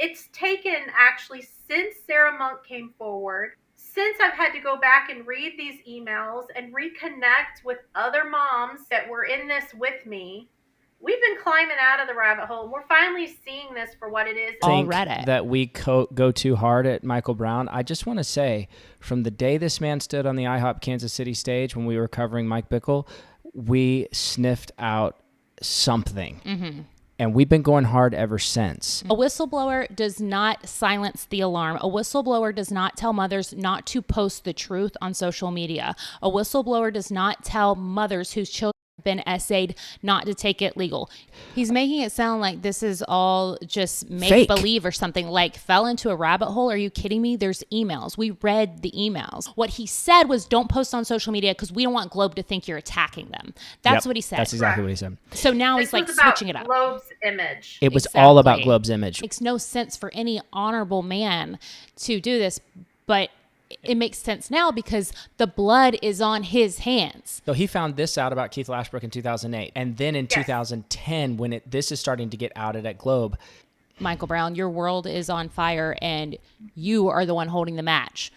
it's taken actually since Sarah Monk came forward, since I've had to go back and read these emails and reconnect with other moms that were in this with me. We've been climbing out of the rabbit hole. We're finally seeing this for what it is. Think that we go too hard at Michael Brown. I just want to say, from the day this man stood on the IHOP Kansas City stage when we were covering Mike Bickle, we sniffed out something. Mm-hmm. And we've been going hard ever since. A whistleblower does not silence the alarm. A whistleblower does not tell mothers not to post the truth on social media. A whistleblower does not tell mothers whose children been essayed not to take it legal. He's making it sound like this is all just make believe or something, like fell into a rabbit hole. Are you kidding me? There's emails. We read the emails. What he said was don't post on social media because we don't want Globe to think you're attacking them. That's what he said. That's exactly what he said. So now he's like switching it up. Globe's image. It was all about Globe's image. It makes no sense for any honorable man to do this, but it makes sense now because the blood is on his hands. So he found this out about Keith Lashbrook in 2008. And then in 2010, when this is starting to get outed at Globe. Michael Brown, your world is on fire and you are the one holding the match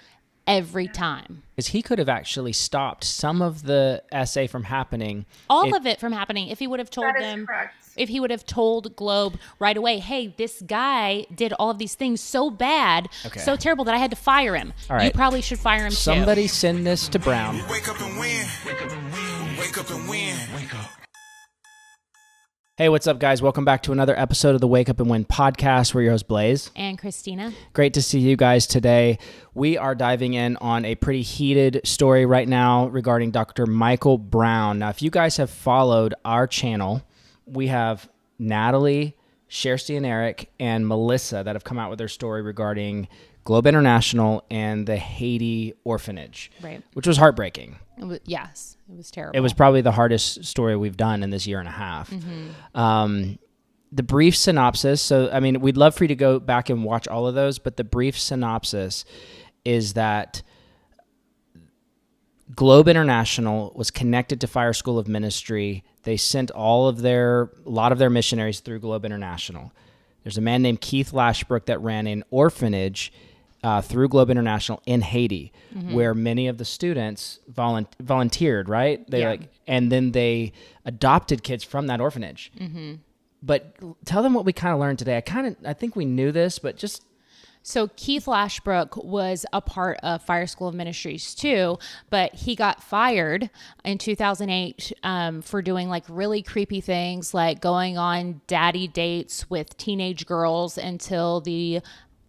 every time. Because he could have actually stopped some of the essay from happening. All of it from happening if he would have told them. Correct. If he would have told Globe right away, hey, this guy did all of these things so bad, so terrible that I had to fire him. All right. You probably should fire him too. Somebody send this to Brown. Wake up and win. Wake up and win. Wake up and win. Wake up. Hey, what's up, guys? Welcome back to another episode of the Wake Up and Win podcast. We're your host, Blaze. And Christina. Great to see you guys today. We are diving in on a pretty heated story right now regarding Dr. Michael Brown. Now, if you guys have followed our channel, we have Natalie, Sherstey and Eric, and Milissa that have come out with their story regarding International and the Haiti Orphanage, right? Which was heartbreaking. Yes, it was terrible. It was probably the hardest story we've done in this year and a half. Mm-hmm. The brief synopsis, so, I mean, we'd love for you to go back and watch all of those, but the brief synopsis is that Globe International was connected to Fire School of Ministry. They sent a lot of their missionaries through Globe International. There's a man named Keith Lashbrook that ran an orphanage through Globe International in Haiti, where many of the students volunteered, right? And then they adopted kids from that orphanage. Mm-hmm. But tell them what we kind of learned today. I think we knew this, but just... So Keith Lashbrook was a part of Fire School of Ministries too, but he got fired in 2008 for doing like really creepy things, like going on daddy dates with teenage girls until the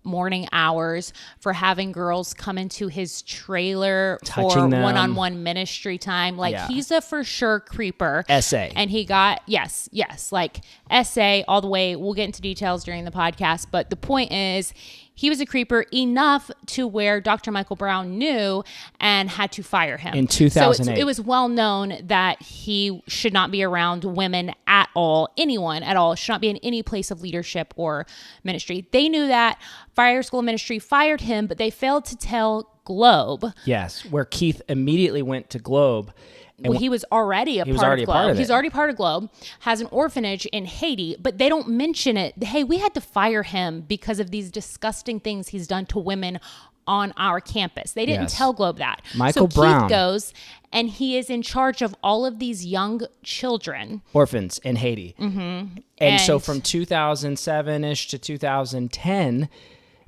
morning hours, for having girls come into his trailer touching them, one-on-one ministry time. Like he's a for sure creeper. SA. And he got, yes, like SA all the way. We'll get into details during the podcast, but the point is, he was a creeper enough to where Dr. Michael Brown knew and had to fire him. In 2008. So it was well known that he should not be around women at all, anyone at all, should not be in any place of leadership or ministry. They knew that. Fire School of Ministry fired him, but they failed to tell Globe. Yes, where Keith immediately went to Globe. Well, he was already a part of Globe. He's already part of Globe, has an orphanage in Haiti, but they don't mention it. Hey, we had to fire him because of these disgusting things he's done to women on our campus. They didn't tell Globe that. Michael Brown. Keith goes, and he is in charge of all of these young children. Orphans in Haiti. Mm-hmm. And so from 2007-ish to 2010...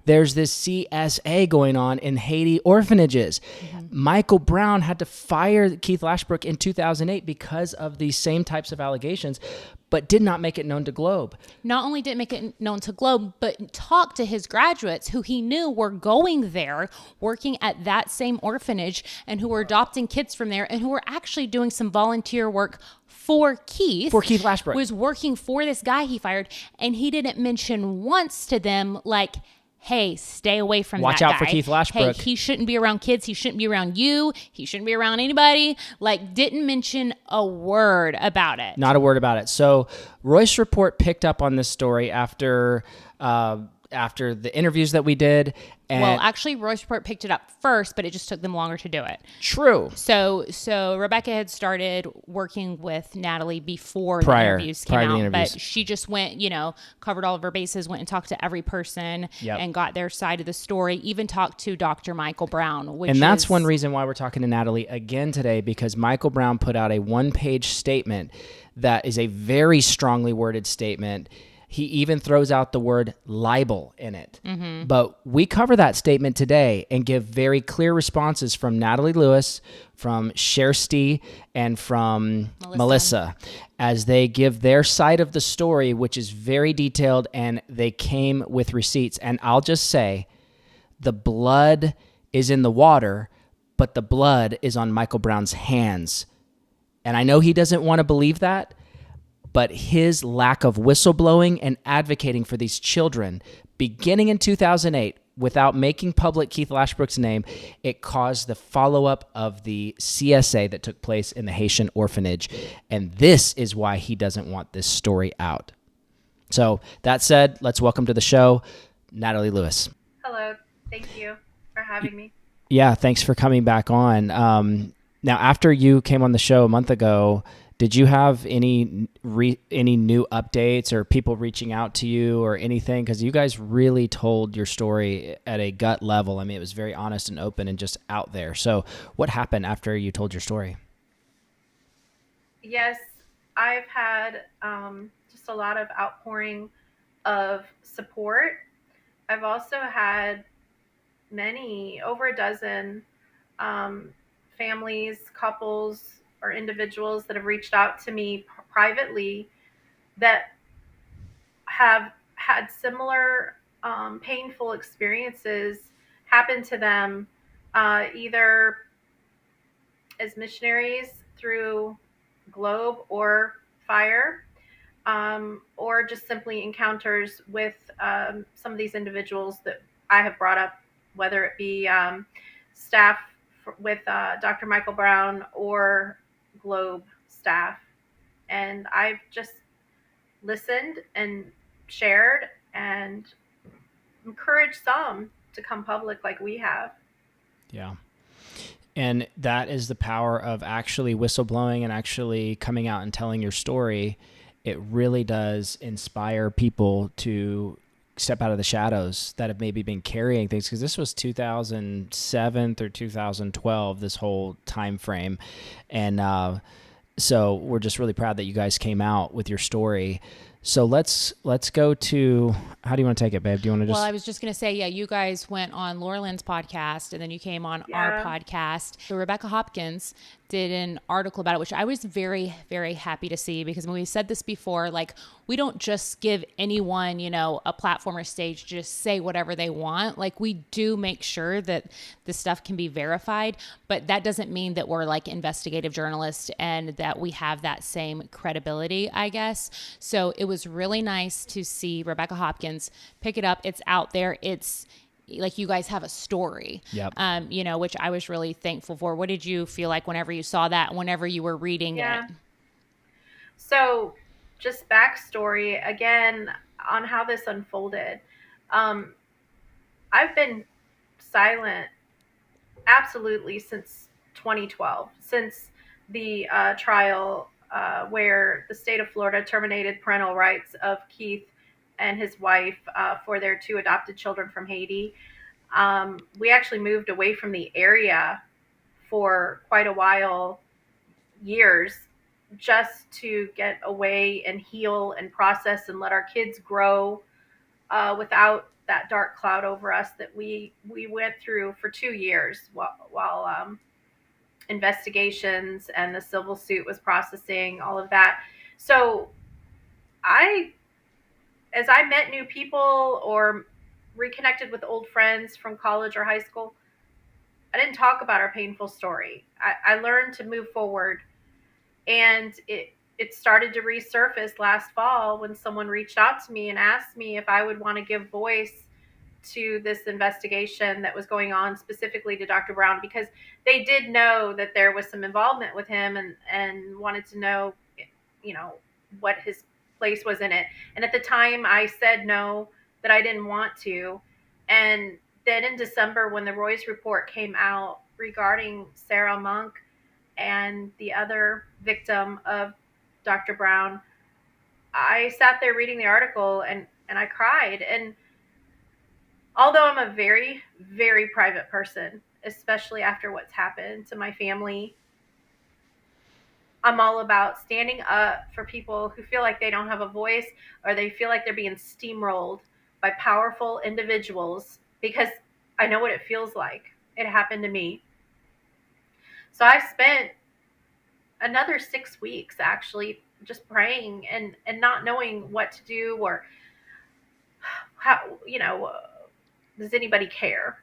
there's this CSA going on in Haiti orphanages. Mm-hmm. Michael Brown had to fire Keith Lashbrook in 2008 because of these same types of allegations, but did not make it known to Globe. Not only didn't make it known to Globe, but talked to his graduates who he knew were going there, working at that same orphanage, and who were adopting kids from there, and who were actually doing some volunteer work for Keith Lashbrook. Was working for this guy he fired, and he didn't mention once to them, like, hey, stay away from that guy. Watch out for Keith Lashbrook. Hey, he shouldn't be around kids. He shouldn't be around you. He shouldn't be around anybody. Like, didn't mention a word about it. Not a word about it. So Royce Report picked up on this story after after the interviews that we did. And Well, actually, Royce Report picked it up first, but it just took them longer to do it. true. So Rebecca had started working with Natalie before Prior the interviews came to the out, interviews. but she just went, covered all of her bases, went and talked to every person Yep. and got their side of the story, even talked to Dr. Michael Brown, which And that's is, one reason why we're talking to Natalie again today, because Michael Brown put out a one-page statement that is a very strongly worded statement. He even throws out the word libel in it. Mm-hmm. But we cover that statement today and give very clear responses from Natalie Lewis, from Sherstey, and from Milissa as they give their side of the story, which is very detailed, and they came with receipts. And I'll just say, the blood is in the water, but the blood is on Michael Brown's hands. And I know he doesn't want to believe that, but his lack of whistleblowing and advocating for these children, beginning in 2008, without making public Keith Lashbrook's name, it caused the follow-up of the CSA that took place in the Haitian orphanage. And this is why he doesn't want this story out. So that said, let's welcome to the show, Natalie Lewis. Hello. Thank you for having me. Yeah, thanks for coming back on. Now, after you came on the show a month ago, did you have any new updates or people reaching out to you or anything? Because you guys really told your story at a gut level. I mean, it was very honest and open and just out there. So what happened after you told your story? Yes, I've had just a lot of outpouring of support. I've also had over a dozen families, couples, or individuals that have reached out to me privately that have had similar painful experiences happen to them, either as missionaries through Globe or Fire, or just simply encounters with some of these individuals that I have brought up, whether it be staff with Dr. Michael Brown or Globe staff. And I've just listened and shared and encouraged some to come public like we have. Yeah. And that is the power of actually whistleblowing and actually coming out and telling your story. It really does inspire people to step out of the shadows that have maybe been carrying things, because this was 2007 through 2012, this whole time frame. And so we're just really proud that you guys came out with your story. So let's go to, how do you want to take it, babe? Do you want to just... Well, I was just going to say, yeah, you guys went on Laura Lynn's podcast and then you came on our podcast. So Rebecca Hopkins did an article about it, which I was very, very happy to see, because when we said this before, like, we don't just give anyone, a platform or stage, just say whatever they want. Like, we do make sure that the stuff can be verified, but that doesn't mean that we're like investigative journalists and that we have that same credibility, I guess. So it was really nice to see Rebecca Hopkins pick it up. It's out there. It's like, you guys have a story, Yep. Which I was really thankful for. What did you feel like whenever you saw that, whenever you were reading it? So just backstory again on how this unfolded. I've been silent absolutely since 2012, since the trial where the state of Florida terminated parental rights of Keith and his wife for their 2 adopted children from Haiti. We actually moved away from the area for quite a while, years, just to get away and heal and process and let our kids grow without that dark cloud over us that we went through for 2 years while investigations and the civil suit was processing, all of that. So as I met new people or reconnected with old friends from college or high school, I didn't talk about our painful story. I learned to move forward, and it started to resurface last fall when someone reached out to me and asked me if I would want to give voice to this investigation that was going on, specifically to Dr. Brown, because they did know that there was some involvement with him and wanted to know, what his place was in it. And at the time I said no, that I didn't want to. And then in December, when the Royce report came out regarding Sarah Monk and the other victim of Dr. Brown, I sat there reading the article and I cried. And although I'm a very, very private person, especially after what's happened to my family, I'm all about standing up for people who feel like they don't have a voice or they feel like they're being steamrolled by powerful individuals, because I know what it feels like. It happened to me. So I spent another 6 weeks actually just praying and not knowing what to do, or how, does anybody care?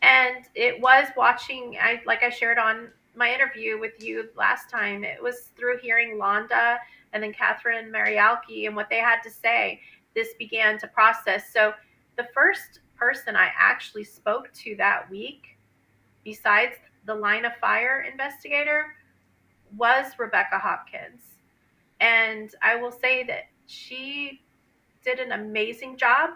And it was watching, like I shared on my interview with you last time, it was through hearing Londa and then Catherine Marialki and what they had to say, this began to process. So the first person I actually spoke to that week, besides the line of fire investigator, was Rebecca Hopkins. And I will say that she did an amazing job.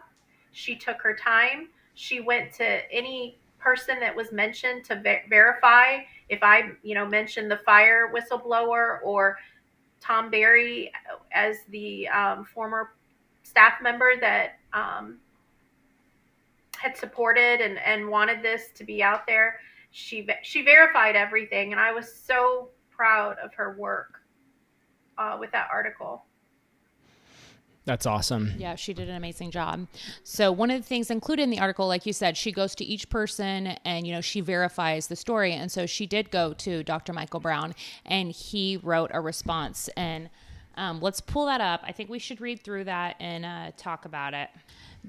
She took her time. She went to any person that was mentioned to verify if I, mentioned the fire whistleblower or Tom Berry as the former staff member that had supported and wanted this to be out there. She verified everything, and I was so proud of her work with that article. That's awesome. Yeah, she did an amazing job. So one of the things included in the article, like you said, she goes to each person and, she verifies the story. And so she did go to Dr. Michael Brown and he wrote a response. And let's pull that up. I think we should read through that and talk about it.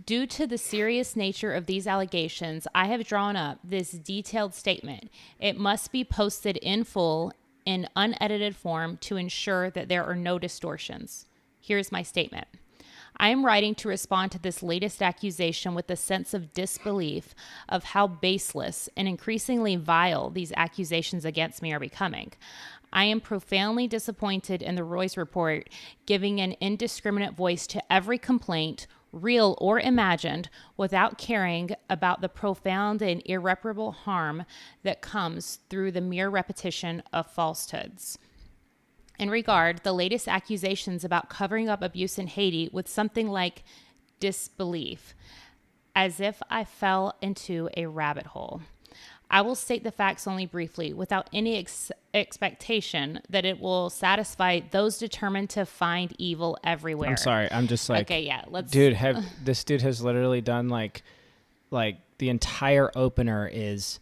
Due to the serious nature of these allegations, I have drawn up this detailed statement. It must be posted in full in unedited form to ensure that there are no distortions. Here's my statement. I am writing to respond to this latest accusation with a sense of disbelief of how baseless and increasingly vile these accusations against me are becoming. I am profoundly disappointed in the Royce report giving an indiscriminate voice to every complaint, real or imagined, without caring about the profound and irreparable harm that comes through the mere repetition of falsehoods. In regard, the latest accusations about covering up abuse in Haiti with something like disbelief, as if I fell into a rabbit hole. I will state the facts only briefly, without any expectation that it will satisfy those determined to find evil everywhere. I'm sorry. I'm just like, okay, yeah, let's. Dude, this dude has literally done like the entire opener is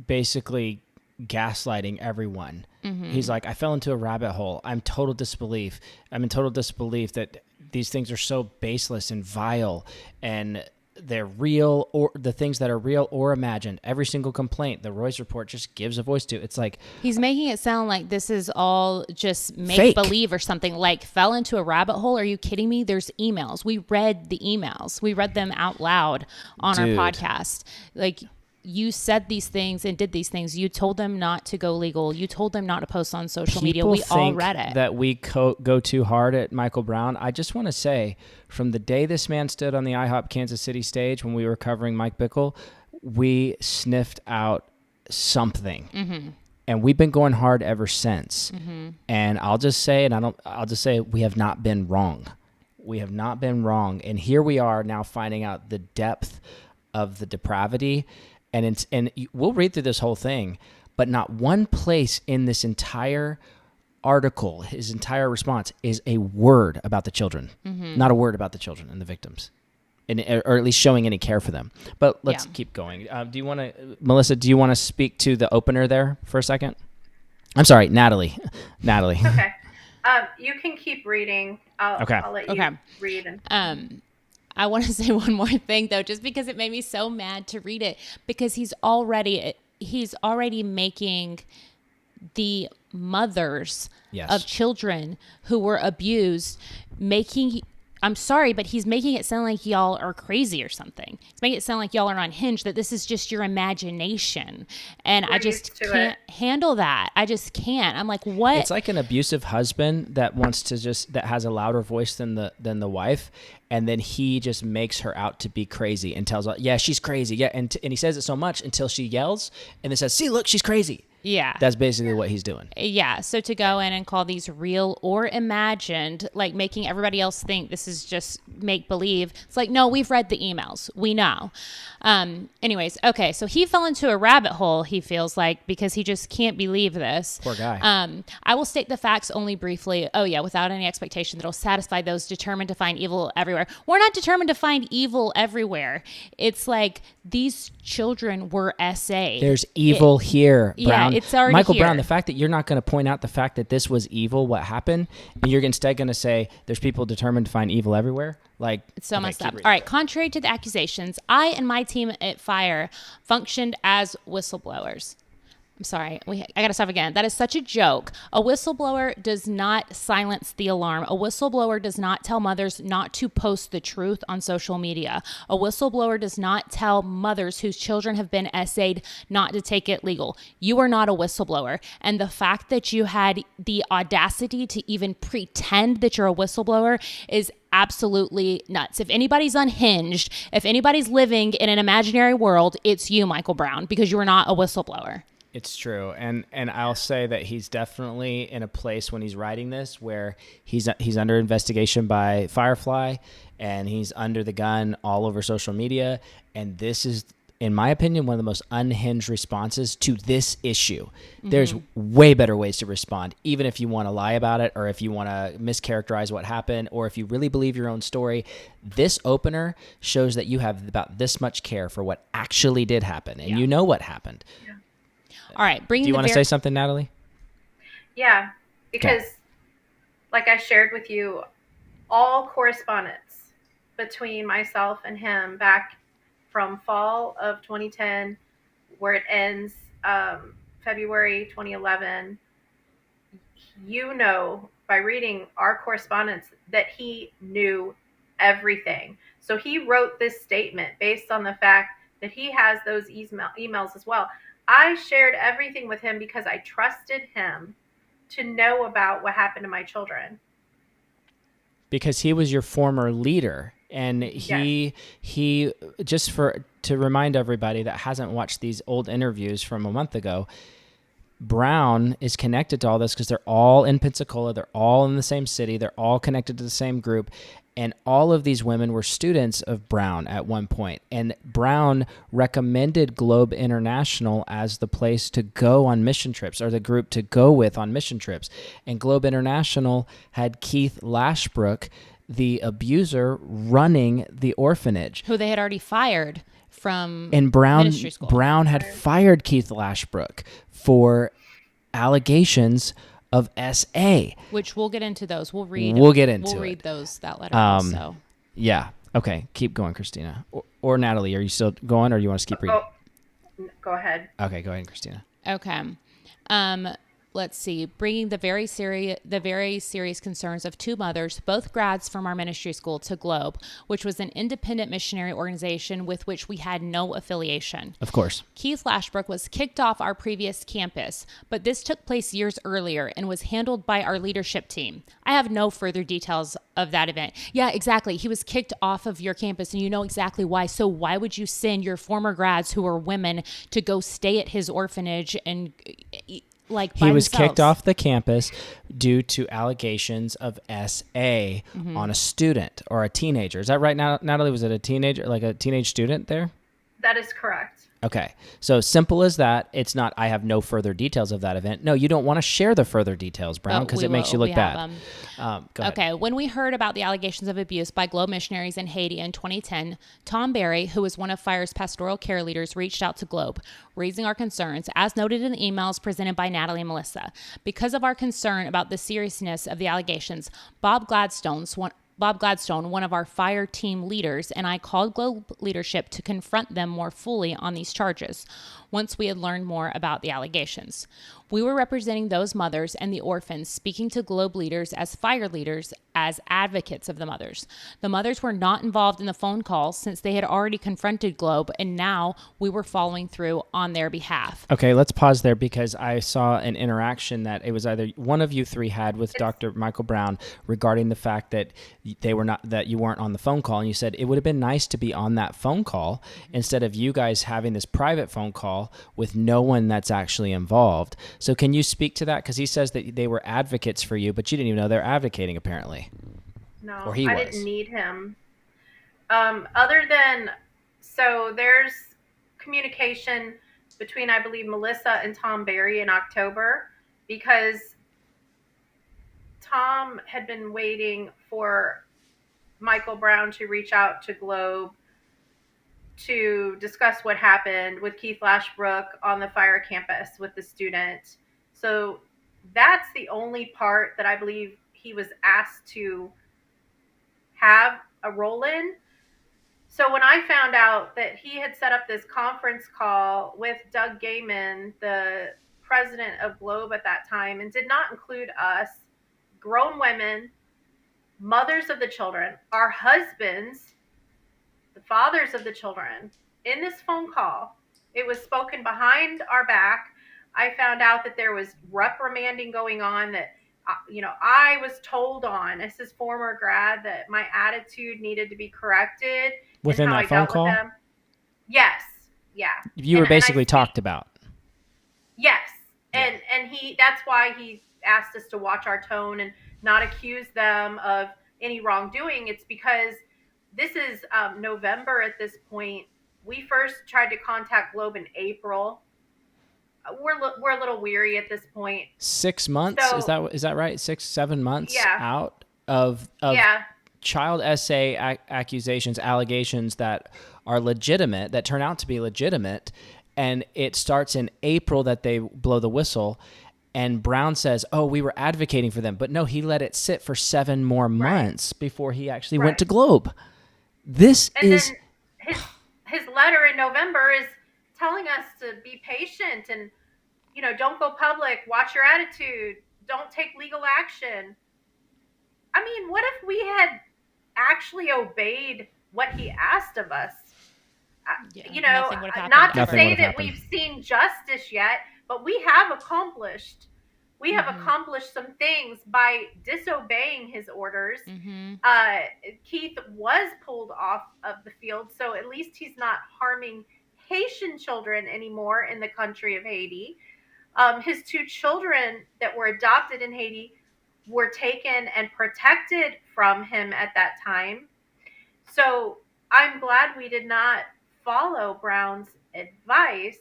basically gaslighting everyone. Mm-hmm. He's like, I fell into a rabbit hole. I'm in total disbelief that these things are so baseless and vile, and they're real, or the things that are real or imagined. Every single complaint the Royce report just gives a voice to. It's like he's making it sound like this is all just make believe or something. Like, fell into a rabbit hole. Are you kidding me? There's emails. We read the emails. We read them out loud on our podcast. Like, you said these things and did these things. You told them not to go legal. You told them not to post on social media. We all read it. That we go too hard at Michael Brown. I just want to say, from the day this man stood on the IHOP Kansas City stage when we were covering Mike Bickle, we sniffed out something. Mm-hmm. And we've been going hard ever since. Mm-hmm. And I'll just say, we have not been wrong. We have not been wrong. And here we are now finding out the depth of the depravity. And we'll read through this whole thing, but not one place in this entire article, his entire response, is a word about the children. Mm-hmm. Not a word about the children and the victims, or at least showing any care for them. But let's keep going. Milissa, do you want to speak to the opener there for a second? I'm sorry, Natalie. Okay. You can keep reading. I'll let you read. I want to say one more thing, though, just because it made me so mad to read it, because he's already making the mothers of children who were abused, I'm sorry, but he's making it sound like y'all are crazy or something. He's making it sound like y'all are unhinged, that this is just your imagination. And I just can't handle that. I just can't. I'm like, what? It's like an abusive husband that wants to that has a louder voice than the wife. And then he just makes her out to be crazy and tells her, yeah, she's crazy. Yeah. And he says it so much until she yells and then says, see, look, she's crazy. Yeah. That's basically what he's doing. Yeah. So to go in and call these real or imagined, like making everybody else think this is just make believe. It's like, no, we've read the emails. We know. Anyways. Okay. So he fell into a rabbit hole, he feels like, because he just can't believe this. Poor guy. I will state the facts only briefly. Oh yeah. Without any expectation that it'll satisfy those determined to find evil everywhere. We're not determined to find evil everywhere. It's like these children were SA'd. There's evil here, Brown. Yeah, it's already Michael here. Brown, the fact that you're not going to point out the fact that this was evil, what happened, and you're instead going to say there's people determined to find evil everywhere, like it's so messed up. All right. Contrary to the accusations, I and my team at Fire functioned as whistleblowers. I'm sorry. I got to stop again. That is such a joke. A whistleblower does not silence the alarm. A whistleblower does not tell mothers not to post the truth on social media. A whistleblower does not tell mothers whose children have been SA'd not to take it legal. You are not a whistleblower. And the fact that you had the audacity to even pretend that you're a whistleblower is absolutely nuts. If anybody's unhinged, if anybody's living in an imaginary world, it's you, Michael Brown, because you are not a whistleblower. It's true, and I'll say that he's definitely in a place when he's writing this where he's under investigation by Firefly, and he's under the gun all over social media, and this is, in my opinion, one of the most unhinged responses to this issue. Mm-hmm. There's way better ways to respond, even if you want to lie about it, or if you want to mischaracterize what happened, or if you really believe your own story. This opener shows that you have about this much care for what actually did happen, and you know what happened. Yeah. All right. Do you want to say something, Natalie? Yeah, because like I shared with you, all correspondence between myself and him back from fall of 2010, where it ends February 2011, you know, by reading our correspondence that he knew everything. So he wrote this statement based on the fact that he has those emails as well. I shared everything with him because I trusted him to know about what happened to my children. Because he was your former leader, and he just to remind everybody that hasn't watched these old interviews from a month ago, Brown is connected to all this because they're all in Pensacola, they're all in the same city, they're all connected to the same group. And all of these women were students of Brown at one point. And Brown recommended Globe International as the place to go on mission trips, or the group to go with on mission trips. And Globe International had Keith Lashbrook, the abuser, running the orphanage. Who they had already fired from ministry school. Brown had fired Keith Lashbrook for allegations of SA, which we'll get into those. We'll read that letter also. Yeah. Okay. Keep going, Christina. Or Natalie, are you still going, or do you want us to keep reading? Go ahead. Okay. Go ahead, Christina. Okay. Let's see, bringing the very serious concerns of two mothers, both grads from our ministry school, to Globe, which was an independent missionary organization with which we had no affiliation. Of course. Keith Lashbrook was kicked off our previous campus, but this took place years earlier and was handled by our leadership team. I have no further details of that event. Yeah, exactly. He was kicked off of your campus, and you know exactly why. So why would you send your former grads who are women to go stay at his orphanage and he was kicked off the campus due to allegations of SA on a student or a teenager. Is that right now, Natalie? Was it a teenager, like a teenage student there? That is correct. Okay. So simple as that. It's not, I have no further details of that event. No, you don't want to share the further details, Brown, because it makes you look bad. Go ahead. Okay. When we heard about the allegations of abuse by Globe missionaries in Haiti in 2010, Tom Barry, who was one of Fire's pastoral care leaders, reached out to Globe, raising our concerns, as noted in the emails presented by Natalie and Milissa. Because of our concern about the seriousness of the allegations, Bob Gladstone, Bob Gladstone, one of our fire team leaders, and I called Globe leadership to confront them more fully on these charges once we had learned more about the allegations. We were representing those mothers and the orphans, speaking to Globe leaders as fire leaders, as advocates of the mothers. The mothers were not involved in the phone call since they had already confronted Globe, and now we were following through on their behalf. Okay, let's pause there because I saw an interaction that it was either one of you three had with Dr. Michael Brown regarding the fact that that you weren't on the phone call, and you said it would have been nice to be on that phone call instead of you guys having this private phone call with no one that's actually involved. So can you speak to that? Because he says that they were advocates for you, but you didn't even know they're advocating apparently. No, Or he I was. didn't need him. So there's communication between, I believe, Milissa and Tom Berry in October, because Tom had been waiting for Michael Brown to reach out to Globe to discuss what happened with Keith Lashbrook on the fire campus with the student. So that's the only part that I believe he was asked to have a role in. So when I found out that he had set up this conference call with Doug Gaiman, the president of Globe at that time, and did not include us, grown women, mothers of the children, our husbands, the fathers of the children, in this phone call, it was spoken behind our back. I found out that there was reprimanding going on, that I was told on as his former grad that my attitude needed to be corrected Within that phone call? Yes. Yeah. You were basically talked about. Yes. And that's why he asked us to watch our tone and not accuse them of any wrongdoing. It's because this is November at this point. We first tried to contact Globe in April. We're a little weary at this point. 6 months? So, is that right? 6-7 months out of child essay allegations that are legitimate, that turn out to be legitimate, and it starts in April that they blow the whistle, and Brown says, "Oh, we were advocating for them," but no, he let it sit for 7 more months before he actually went to Globe. Then his letter in November is telling us to be patient and, don't go public, watch your attitude, don't take legal action. I mean, what if we had actually obeyed what he asked of us? Not to say that we've seen justice yet, but we have accomplished some things by disobeying his orders. Keith was pulled off of the field, so at least he's not harming Haitian children anymore in the country of Haiti. His 2 children that were adopted in Haiti were taken and protected from him at that time. So I'm glad we did not follow Brown's advice.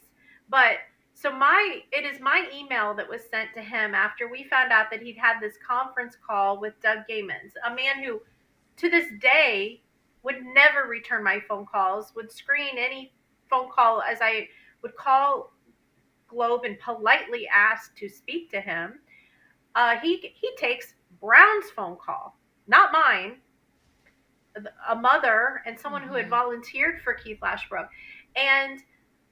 But it is my email that was sent to him after we found out that he'd had this conference call with Doug Gaiman, a man who to this day would never return my phone calls, would screen any phone call as I would call Globe and politely ask to speak to him. He takes Brown's phone call, not mine, a mother and someone who had volunteered for Keith Lashbrook. And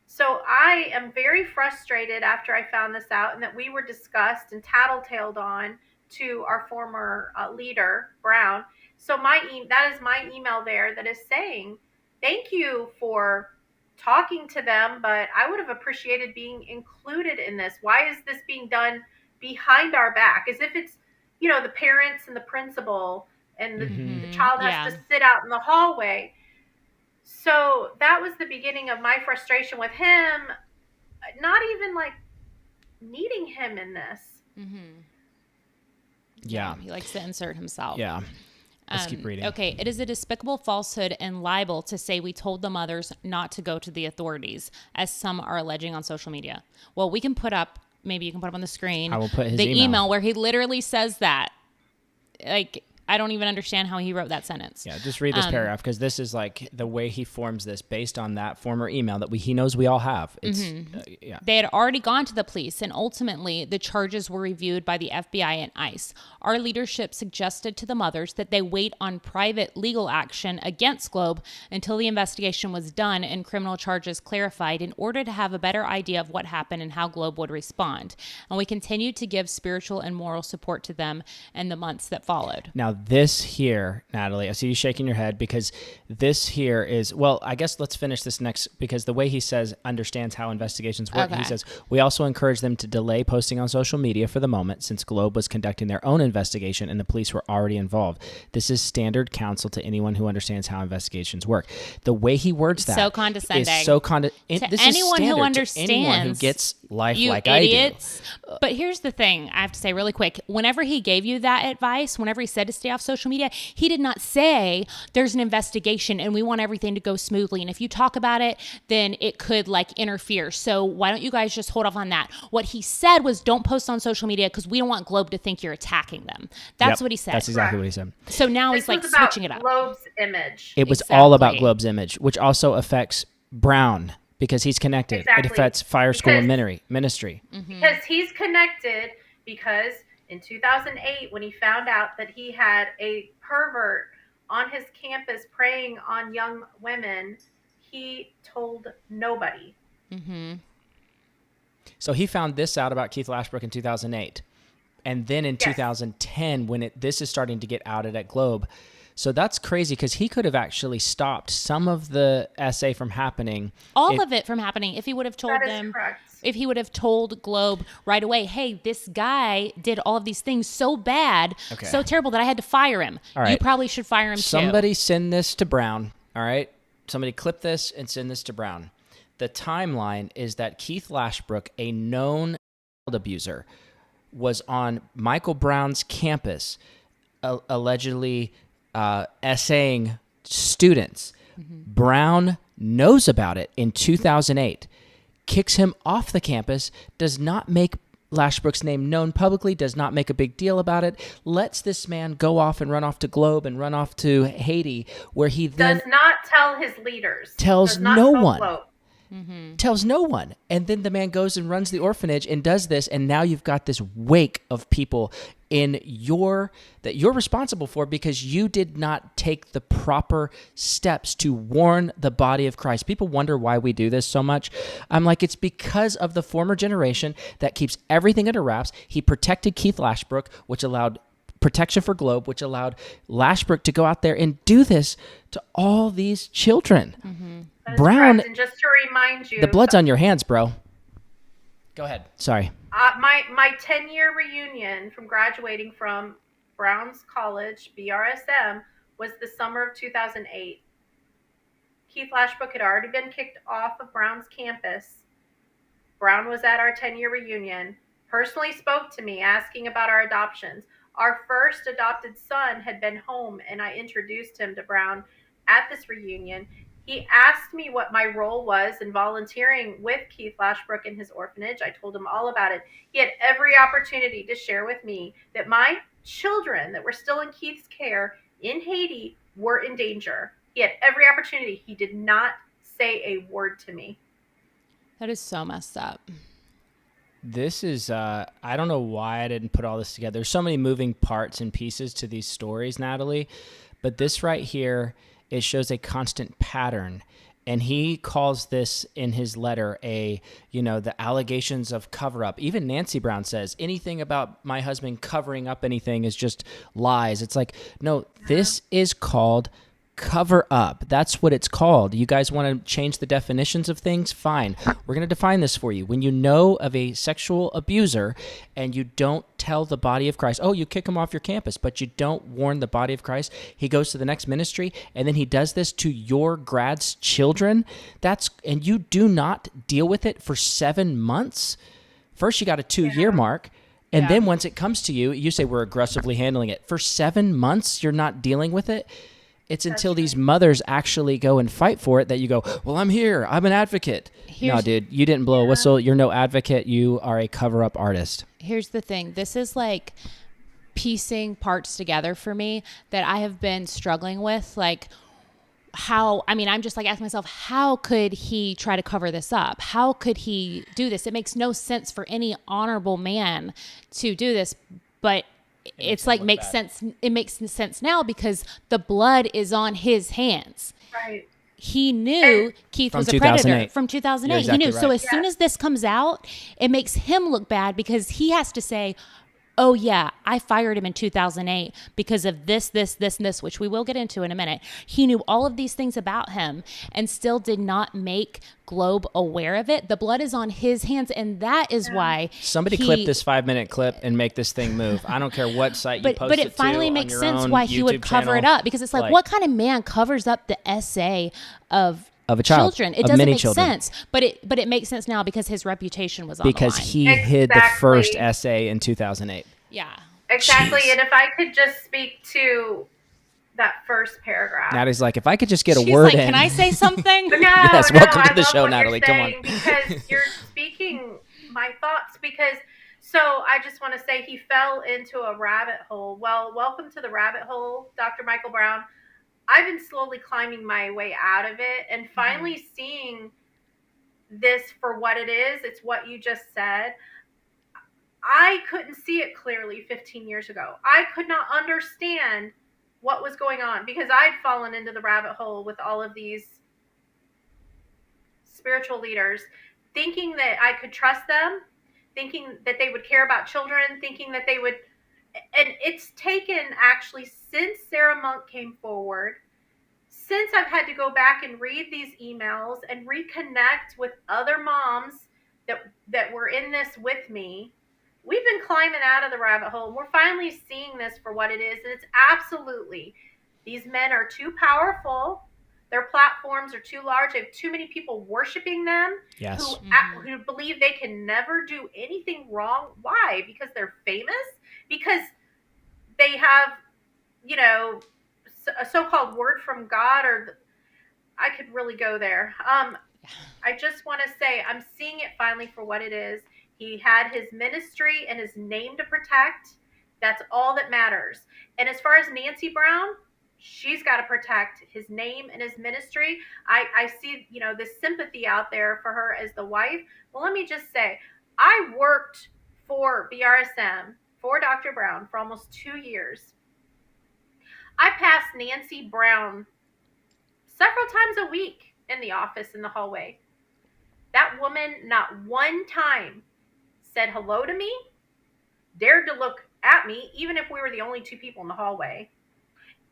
so I am very frustrated after I found this out, and that we were discussed and tattletaled on to our former leader, Brown. So that is my email there that is saying, thank you for talking to them, but I would have appreciated being included in this. Why is this being done behind our back? As if it's, the parents and the principal and the child has to sit out in the hallway. So that was the beginning of my frustration with him, not even needing him in this. Yeah. He likes to insert himself. Yeah. Let's keep reading. Okay. It is a despicable falsehood and libel to say we told the mothers not to go to the authorities, as some are alleging on social media. Well, maybe you can put up on the screen. I will put his email where he literally says that. I don't even understand how he wrote that sentence. Yeah, just read this paragraph, because this is like the way he forms this based on that former email that he knows we all have. It's yeah. They had already gone to the police, and ultimately the charges were reviewed by the FBI and ICE. Our leadership suggested to the mothers that they wait on private legal action against Globe until the investigation was done and criminal charges clarified, in order to have a better idea of what happened and how Globe would respond. And we continued to give spiritual and moral support to them in the months that followed. Now, this here, Natalie, I see you shaking your head, because this here is, well, I guess let's finish this next, because the way he says understands how investigations work. Okay. He says, we also encourage them to delay posting on social media for the moment, since Globe was conducting their own investigation and the police were already involved. This is standard counsel to anyone who understands how investigations work. The way he words that So condescending. is so To this anyone is who standard understands, to anyone who gets life you like idiots. But here's the thing, I have to say really quick. Whenever he gave you that advice, whenever he said to stay off social media, he did not say there's an investigation and we want everything to go smoothly. And if you talk about it, then it could like interfere. So why don't you guys just hold off on that? What he said was, don't post on social media because we don't want Globe to think you're attacking them. That's what he said. That's exactly what he said. So now he's like switching it up. Globe's image. It was all about Globe's image, which also affects Brown, because he's connected. Exactly. It affects Fire School and Ministry. Because he's connected, because in 2008, when he found out that he had a pervert on his campus preying on young women, he told nobody. So he found this out about Keith Lashbrook in 2008. And then in 2010, when this is starting to get outed at Globe. So that's crazy, because he could have actually stopped some of the essay from happening. All of it from happening if he would have told That is them. correct. If he would have told Globe right away, hey, this guy did all of these things so bad, so terrible that I had to fire him. All right. You probably should fire him too. Somebody send this to Brown, all right? Somebody clip this and send this to Brown. The timeline is that Keith Lashbrook, a known child abuser, was on Michael Brown's campus, allegedly essaying students. Brown knows about it in 2008, kicks him off the campus, does not make Lashbrook's name known publicly, does not make a big deal about it, lets this man go off and run off to Globe and run off to Haiti, where he then Does not tell his leaders. tells Does not no tell one. Globe. Tells no one. And then the man goes and runs the orphanage and does this, and now you've got this wake of people that you're responsible for, because you did not take the proper steps to warn the body of Christ. People wonder why we do this so much. I'm like, it's because of the former generation that keeps everything under wraps. He protected Keith Lashbrook, which allowed protection for Globe, which allowed Lashbrook to go out there and do this to all these children. That is Brown, correct. And just to remind you, the blood's on your hands, bro. Go ahead. Sorry. my 10-year reunion from graduating from Brown's College, BRSM, was the summer of 2008. Keith Lashbrook had already been kicked off of Brown's campus. Brown was at our 10-year reunion, personally spoke to me asking about our adoptions. Our first adopted son had been home, and I introduced him to Brown at this reunion. He asked me what my role was in volunteering with Keith Lashbrook in his orphanage. I told him all about it. He had every opportunity to share with me that my children that were still in Keith's care in Haiti were in danger. He had every opportunity. He did not say a word to me. That is so messed up. This is, I don't know why I didn't put all this together. There's so many moving parts and pieces to these stories, Natalie. But this right here, it shows a constant pattern. And he calls this in his letter the allegations of cover-up. Even Nancy Brown says anything about my husband covering up anything is just lies. It's like, no, this is called cover up. That's what it's called. You guys want to change the definitions of things? Fine. We're going to define this for you. When you know of a sexual abuser and you don't tell the body of Christ, you kick him off your campus, but you don't warn the body of Christ, he goes to the next ministry, and then he does this to your grad's children, and you do not deal with it for 7 months. First, you got a 2-year mark. And then once it comes to you, you say, we're aggressively handling it. For 7 months, you're not dealing with it. It's until these mothers actually go and fight for it that you go, well, I'm here. I'm an advocate. No, dude, you didn't blow a whistle. You're no advocate. You are a cover-up artist. Here's the thing. This is like piecing parts together for me that I have been struggling with. Like, I'm just like asking myself, how could he try to cover this up? How could he do this? It makes no sense for any honorable man to do this, but it's like makes sense. It makes sense now because the blood is on his hands. Right. He knew Keith was a predator from 2008. Exactly, he knew. right. So as soon as this comes out, it makes him look bad because he has to say, oh yeah, I fired him in 2008 because of this, and this, which we will get into in a minute. He knew all of these things about him and still did not make Globe aware of it. The blood is on his hands, and that is why somebody clip this 5-minute clip and make this thing move. I don't care what site you post it to. But it finally makes sense why he would cover it up, because it's like, what kind of man covers up the essay of a child, children? It doesn't make sense, but it makes sense now because his reputation was on the line. Because he hid the first essay in 2008. Yeah, exactly. Jeez. And if I could just speak to that first paragraph, Natalie's like, if I could just get a She's word like, in. Can I say something? Yes, welcome to the show, Natalie. Come on. Because you're speaking my thoughts. Because so I just want to say he fell into a rabbit hole. Well, welcome to the rabbit hole, Dr. Michael Brown. I've been slowly climbing my way out of it and finally seeing this for what it is. It's what you just said. I couldn't see it clearly 15 years ago. I could not understand what was going on because I'd fallen into the rabbit hole with all of these spiritual leaders, thinking that I could trust them, thinking that they would care about children, thinking that they would. And it's taken actually since Sarah Monk came forward, since I've had to go back and read these emails and reconnect with other moms that were in this with me. We've been climbing out of the rabbit hole. And we're finally seeing this for what it is. And it's absolutely, these men are too powerful. Their platforms are too large. They have too many people worshiping them. Yes. Who believe they can never do anything wrong. Why? Because they're famous? Because they have, a so-called word from God, or I could really go there. I just want to say I'm seeing it finally for what it is. He had his ministry and his name to protect. That's all that matters. And as far as Nancy Brown, she's got to protect his name and his ministry. I see, this sympathy out there for her as the wife. Well, let me just say, I worked for BRSM, for Dr. Brown, for almost 2 years. I passed Nancy Brown several times a week in the office, in the hallway. That woman not one time said hello to me, dared to look at me, even if we were the only 2 people in the hallway.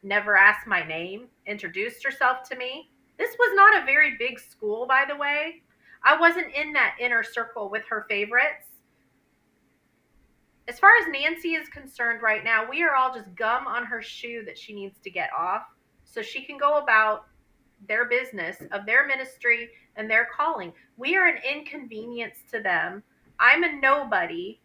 Never asked my name, introduced herself to me. This was not a very big school, by the way. I wasn't in that inner circle with her favorites. As far as Nancy is concerned right now, we are all just gum on her shoe that she needs to get off so she can go about their business of their ministry and their calling. We are an inconvenience to them. I'm a nobody.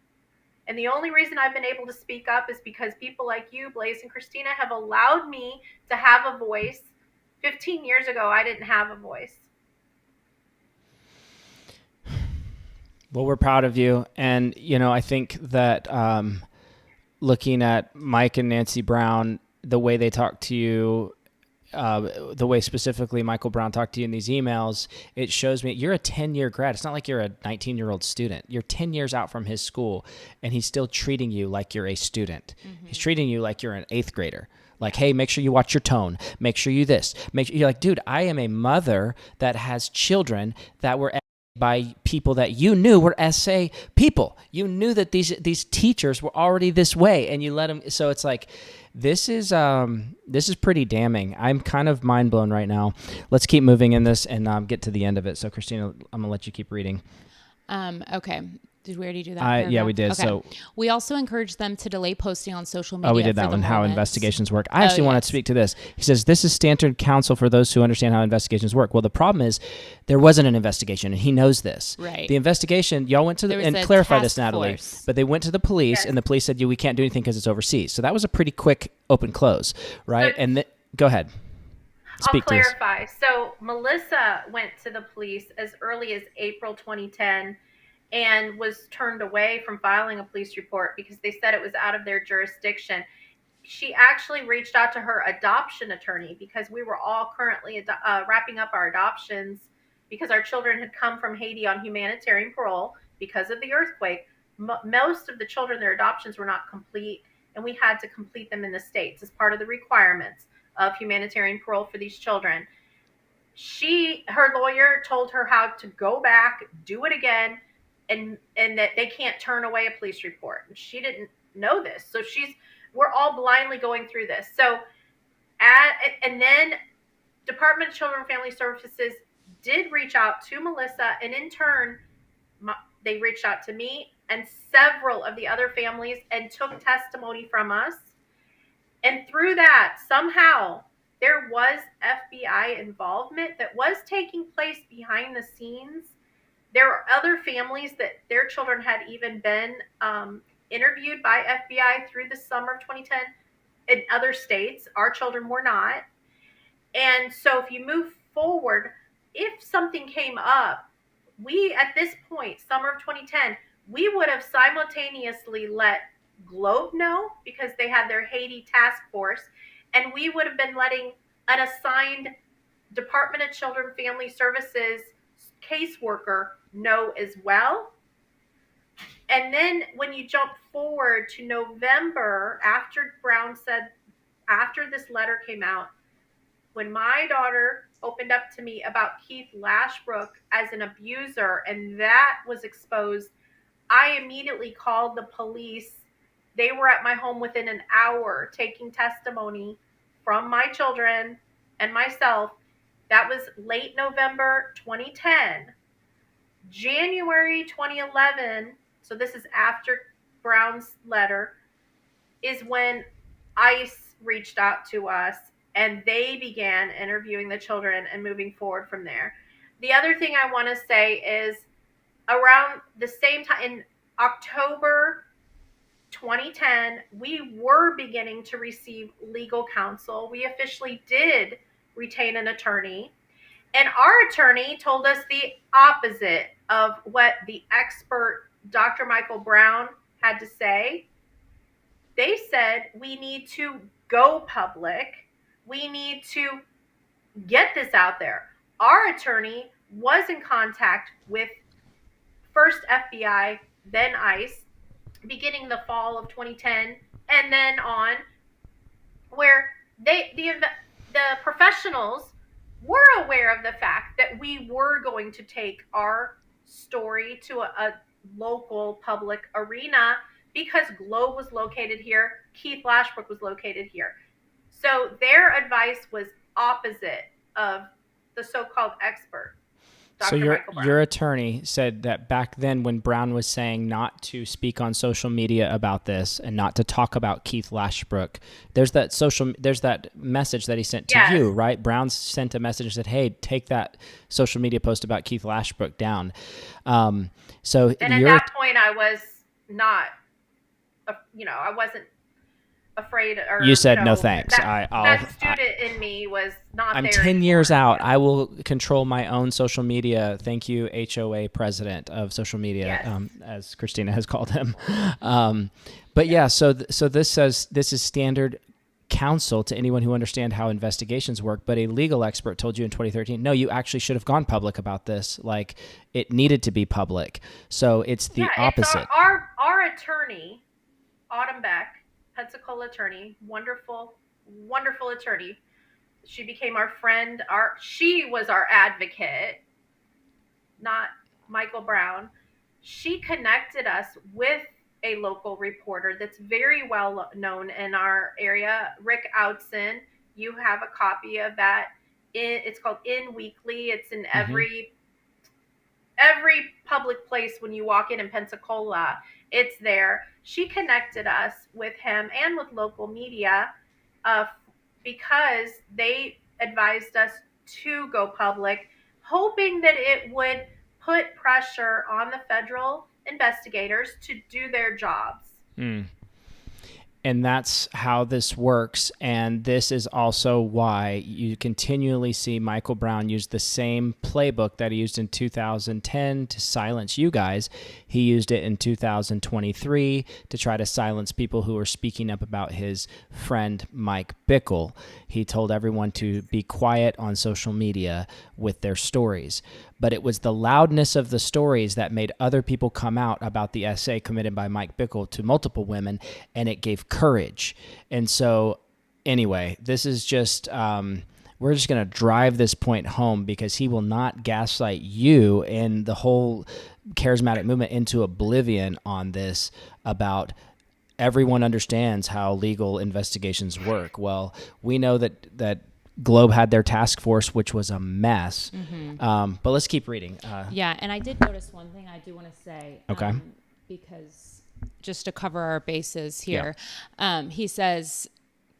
And the only reason I've been able to speak up is because people like you, Blaze and Christina, have allowed me to have a voice. 15 years ago, I didn't have a voice. Well, we're proud of you. And, I think that looking at Mike and Nancy Brown, the way they talk to you, the way specifically Michael Brown talked to you in these emails, it shows me you're a 10-year grad. It's not like you're a 19-year-old student. You're 10 years out from his school, and he's still treating you like you're a student. Mm-hmm. He's treating you like you're an 8th grader. Like, hey, make sure you watch your tone. Make sure you this. You're like, dude, I am a mother that has children that were by people that you knew were SA people. You knew that these teachers were already this way, and you let them. So it's like, this is pretty damning. I'm kind of mind blown right now. Let's keep moving in this and get to the end of it. So Christina, I'm gonna let you keep reading. Okay. Did we already do that? Yeah, we did. Okay. So we also encourage them to delay posting on social media. Oh, we did that one, how investigations work. I actually want to speak to this. He says, this is standard counsel for those who understand how investigations work. Well, the problem is there wasn't an investigation, and he knows this. Right. The investigation, y'all went to and clarify this, Natalie, but they went to the police, and the police said, we can't do anything because it's overseas. So that was a pretty quick open close, right? And go ahead. I'll clarify. So Milissa went to the police as early as April 2010. and was turned away from filing a police report because they said it was out of their jurisdiction. She actually reached out to her adoption attorney because we were all currently wrapping up our adoptions because our children had come from Haiti on humanitarian parole because of the earthquake. Most of the children, their adoptions were not complete, and we had to complete them in the States as part of the requirements of humanitarian parole for these children. Her lawyer told her how to go back, do it again, and that they can't turn away a police report. And she didn't know this. So we're all blindly going through this. So and then Department of Children and Family Services did reach out to Milissa, and in turn, they reached out to me and several of the other families and took testimony from us. And through that, somehow, there was FBI involvement that was taking place behind the scenes. There were other families that their children had even been interviewed by FBI through the summer of 2010 in other states. Our children were not. And so if you move forward, if something came up, we, at this point, summer of 2010, we would have simultaneously let Globe know because they had their Haiti task force, and we would have been letting an assigned Department of Children and Family Services caseworker know as well. And then when you jump forward to November, after this letter came out, when my daughter opened up to me about Keith Lashbrook as an abuser, and that was exposed, I immediately called the police. They were at my home within an hour taking testimony from my children and myself. That was late November 2010. January 2011, so this is after Brown's letter, is when ICE reached out to us and they began interviewing the children and moving forward from there. The other thing I want to say is around the same time, in October 2010, we were beginning to receive legal counsel. We officially did retain an attorney, and our attorney told us the opposite of what the expert Dr. Michael Brown had to say. They said we need to go public. We need to get this out there. Our attorney was in contact with first FBI, then ICE, beginning the fall of 2010, and then on, where the professionals were aware of the fact that we were going to take our story to a local public arena because Globe was located here, Keith Lashbrook was located here. So their advice was opposite of the so-called expert. So your attorney said that back then when Brown was saying not to speak on social media about this and not to talk about Keith Lashbrook, there's that message that he sent to you, right? Brown sent a message and said, "Hey, take that social media post about Keith Lashbrook down." And at that point, I was not, I wasn't afraid. Or you said no thanks. That student in me was not. I'm there 10 anymore. years out. I will control my own social media. Thank you, HOA president of social media, as Christina has called him. But yeah, so this says this is standard counsel to anyone who understands how investigations work. But a legal expert told you in 2013, no, you actually should have gone public about this. Like, it needed to be public. So it's the opposite. It's our attorney, Autumn Beck, Pensacola attorney, wonderful, wonderful attorney. She became our friend. She was our advocate, not Michael Brown. She connected us with a local reporter that's very well known in our area, Rick Outson. You have a copy of that. It's called In Weekly. It's in every public place when you walk in Pensacola. It's there. She connected us with him and with local media because they advised us to go public, hoping that it would put pressure on the federal investigators to do their jobs. And that's how this works. And this is also why you continually see Michael Brown use the same playbook that he used in 2010 to silence you guys. He used it in 2023 to try to silence people who were speaking up about his friend Mike Bickle. He told everyone to be quiet on social media with their stories. But it was the loudness of the stories that made other people come out about the essay committed by Mike Bickle to multiple women, and it gave courage. And so, anyway, this is just, we're just going to drive this point home because he will not gaslight you and the whole charismatic movement into oblivion on this about everyone understands how legal investigations work. Well, we know that Globe had their task force, which was a mess. But let's keep reading. Yeah, and I did notice one thing I do want to say. Okay. Because just to cover our bases here, he says,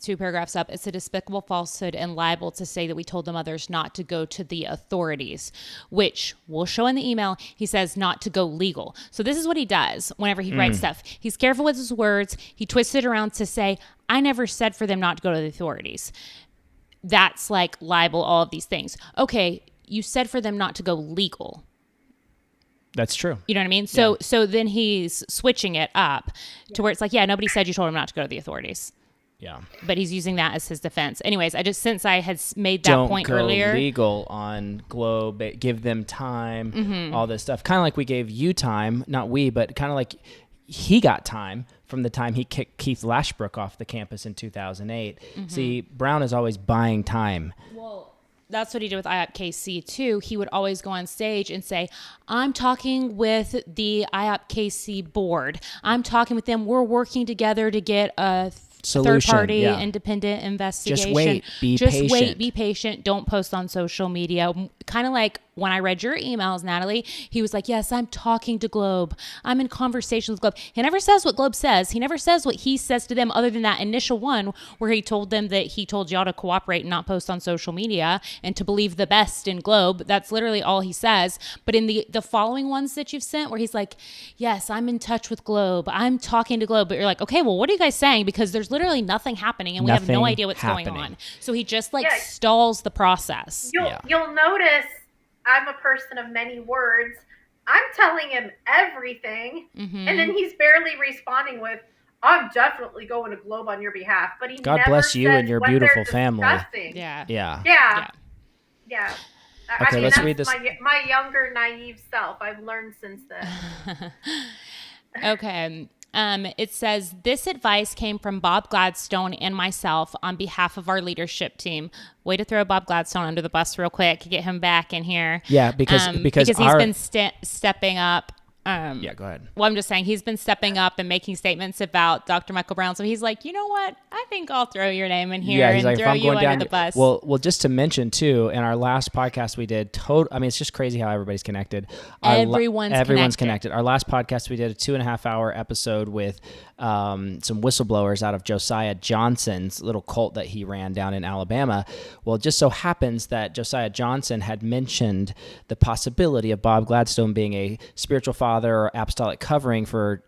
2 paragraphs up, it's a despicable falsehood and libel to say that we told the mothers not to go to the authorities, which we'll show in the email. He says not to go legal. So this is what he does whenever he writes stuff. He's careful with his words. He twists it around to say, I never said for them not to go to the authorities. That's like libel, all of these things. Okay, you said for them not to go legal. That's true. You know what I mean? So then he's switching it up to where it's like, yeah, nobody said you told him not to go to the authorities. Yeah. But he's using that as his defense. Anyways, since I had made that point earlier. Don't go legal on Globe. Give them time, all this stuff. Kind of like we gave you time, not we, but kind of like he got time from the time he kicked Keith Lashbrook off the campus in 2008. See, Brown is always buying time. Well, that's what he did with IOP KC too. He would always go on stage and say, I'm talking with the IOP KC board. I'm talking with them. We're working together to get a third-party independent investigation. Just wait. Be patient. Wait. Be patient. Don't post on social media. Kind of like when I read your emails, Natalie, he was like, yes, I'm talking to Globe. I'm in conversation with Globe. He never says what Globe says. He never says what he says to them other than that initial one where he told them that he told y'all to cooperate and not post on social media and to believe the best in Globe. That's literally all he says. But in the following ones that you've sent where he's like, yes, I'm in touch with Globe. I'm talking to Globe. But you're like, okay, well, what are you guys saying? Because there's literally nothing happening and we have no idea what's going on. So he just stalls the process. You'll notice I'm a person of many words. I'm telling him everything, and then he's barely responding with, I'm definitely going to Globe on your behalf. But he God never bless you says and your what beautiful they're family. discussing. Yeah. Okay, let's read this. My younger, naive self. I've learned since then. Okay. It says, this advice came from Bob Gladstone and myself on behalf of our leadership team. Way to throw Bob Gladstone under the bus real quick. Get him back in here. Yeah, because he's been stepping up. Yeah, go ahead. Well, I'm just saying he's been stepping up and making statements about Dr. Michael Brown. So he's like, you know what? I think I'll throw your name in here and throw you under the bus. Well, just to mention too, in our last podcast we did, it's just crazy how everybody's connected. Everyone's connected. Our last podcast we did a 2.5-hour episode with some whistleblowers out of Josiah Johnson's little cult that he ran down in Alabama. Well, it just so happens that Josiah Johnson had mentioned the possibility of Bob Gladstone being a spiritual father or apostolic covering for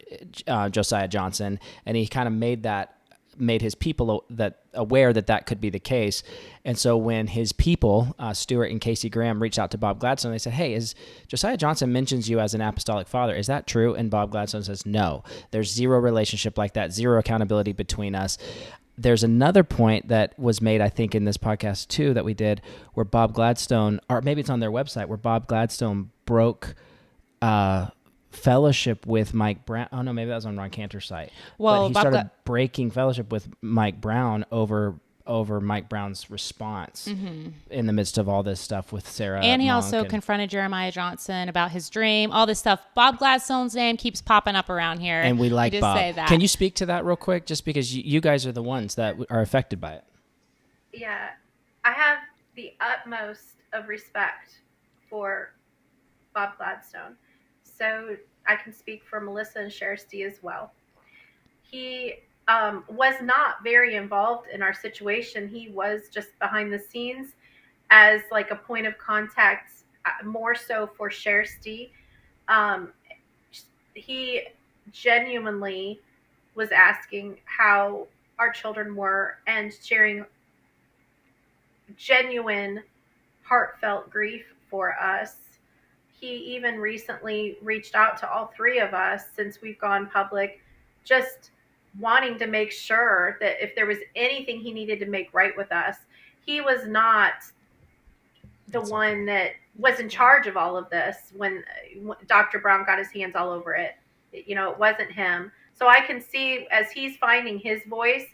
Josiah Johnson, and he kind of made his people aware that could be the case. And so when his people, Stuart and Casey Graham, reached out to Bob Gladstone, they said, hey, is Josiah Johnson mentions you as an apostolic father. Is that true? And Bob Gladstone says, no, there's zero relationship like that, zero accountability between us. There's another point that was made, I think, in this podcast too that we did where Bob Gladstone, or maybe it's on their website, where Bob Gladstone broke fellowship with Mike Brown. Oh no, maybe that was on Ron Cantor's site. Well, but he started breaking fellowship with Mike Brown over Mike Brown's response in the midst of all this stuff with Sarah. And he also confronted Jeremiah Johnson about his dream, all this stuff. Bob Gladstone's name keeps popping up around here. And we like Bob. Say that. Can you speak to that real quick? Just because you guys are the ones that are affected by it. Yeah. I have the utmost of respect for Bob Gladstone. So I can speak for Milissa and Sherstey as well. He was not very involved in our situation. He was just behind the scenes as like a point of contact, more so for Sherstey. He genuinely was asking how our children were and sharing genuine, heartfelt grief for us. He even recently reached out to all three of us since we've gone public, just wanting to make sure that if there was anything he needed to make right with us, he was not the one that was in charge of all of this when Dr. Brown got his hands all over it. You know, it wasn't him. So I can see as he's finding his voice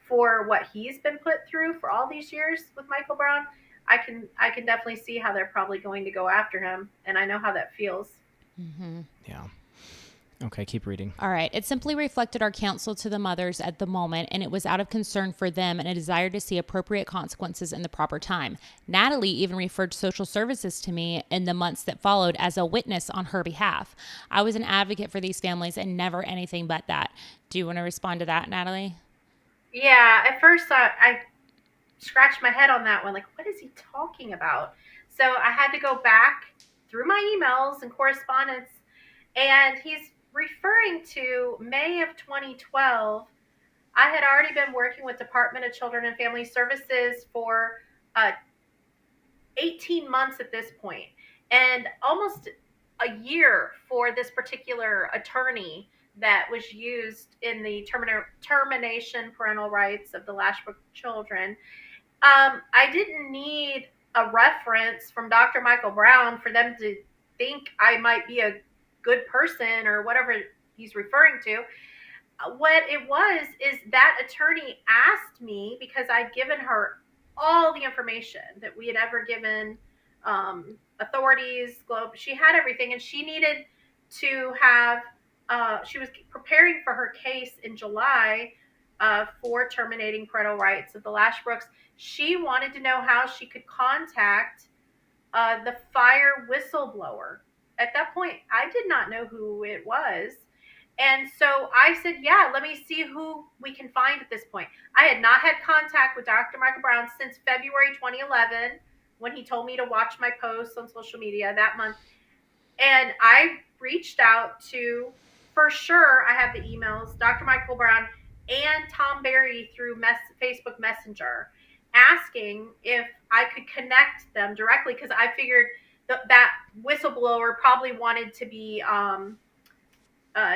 for what he's been put through for all these years with Michael Brown, I can definitely see how they're probably going to go after him, and I know how that feels. Mm-hmm. Yeah. Okay, keep reading. All right. It simply reflected our counsel to the mothers at the moment, and it was out of concern for them and a desire to see appropriate consequences in the proper time. Natalie even referred social services to me in the months that followed as a witness on her behalf. I was an advocate for these families and never anything but that. Do you want to respond to that, Natalie? Yeah, at first I scratched my head on that one, like, what is he talking about? So I had to go back through my emails and correspondence, and he's referring to May of 2012. I had already been working with Department of Children and Family Services for 18 months at this point, and almost a year for this particular attorney that was used in the termination parental rights of the Lashbrook children. I didn't need a reference from Dr. Michael Brown for them to think I might be a good person or whatever he's referring to. What it was is that attorney asked me, because I'd given her all the information that we had ever given authorities, Globe. She had everything, and she needed to have, she was preparing for her case in July for terminating parental rights of the Lashbrooks. She wanted to know how she could contact the fire whistleblower. At that point, I did not know who it was. And so I said, yeah, let me see who we can find at this point. I had not had contact with Dr. Michael Brown since February 2011, when he told me to watch my posts on social media that month. And I reached out to, for sure, I have the emails, Dr. Michael Brown and Tom Berry through Facebook Messenger, asking if I could connect them directly, because I figured that whistleblower probably wanted to be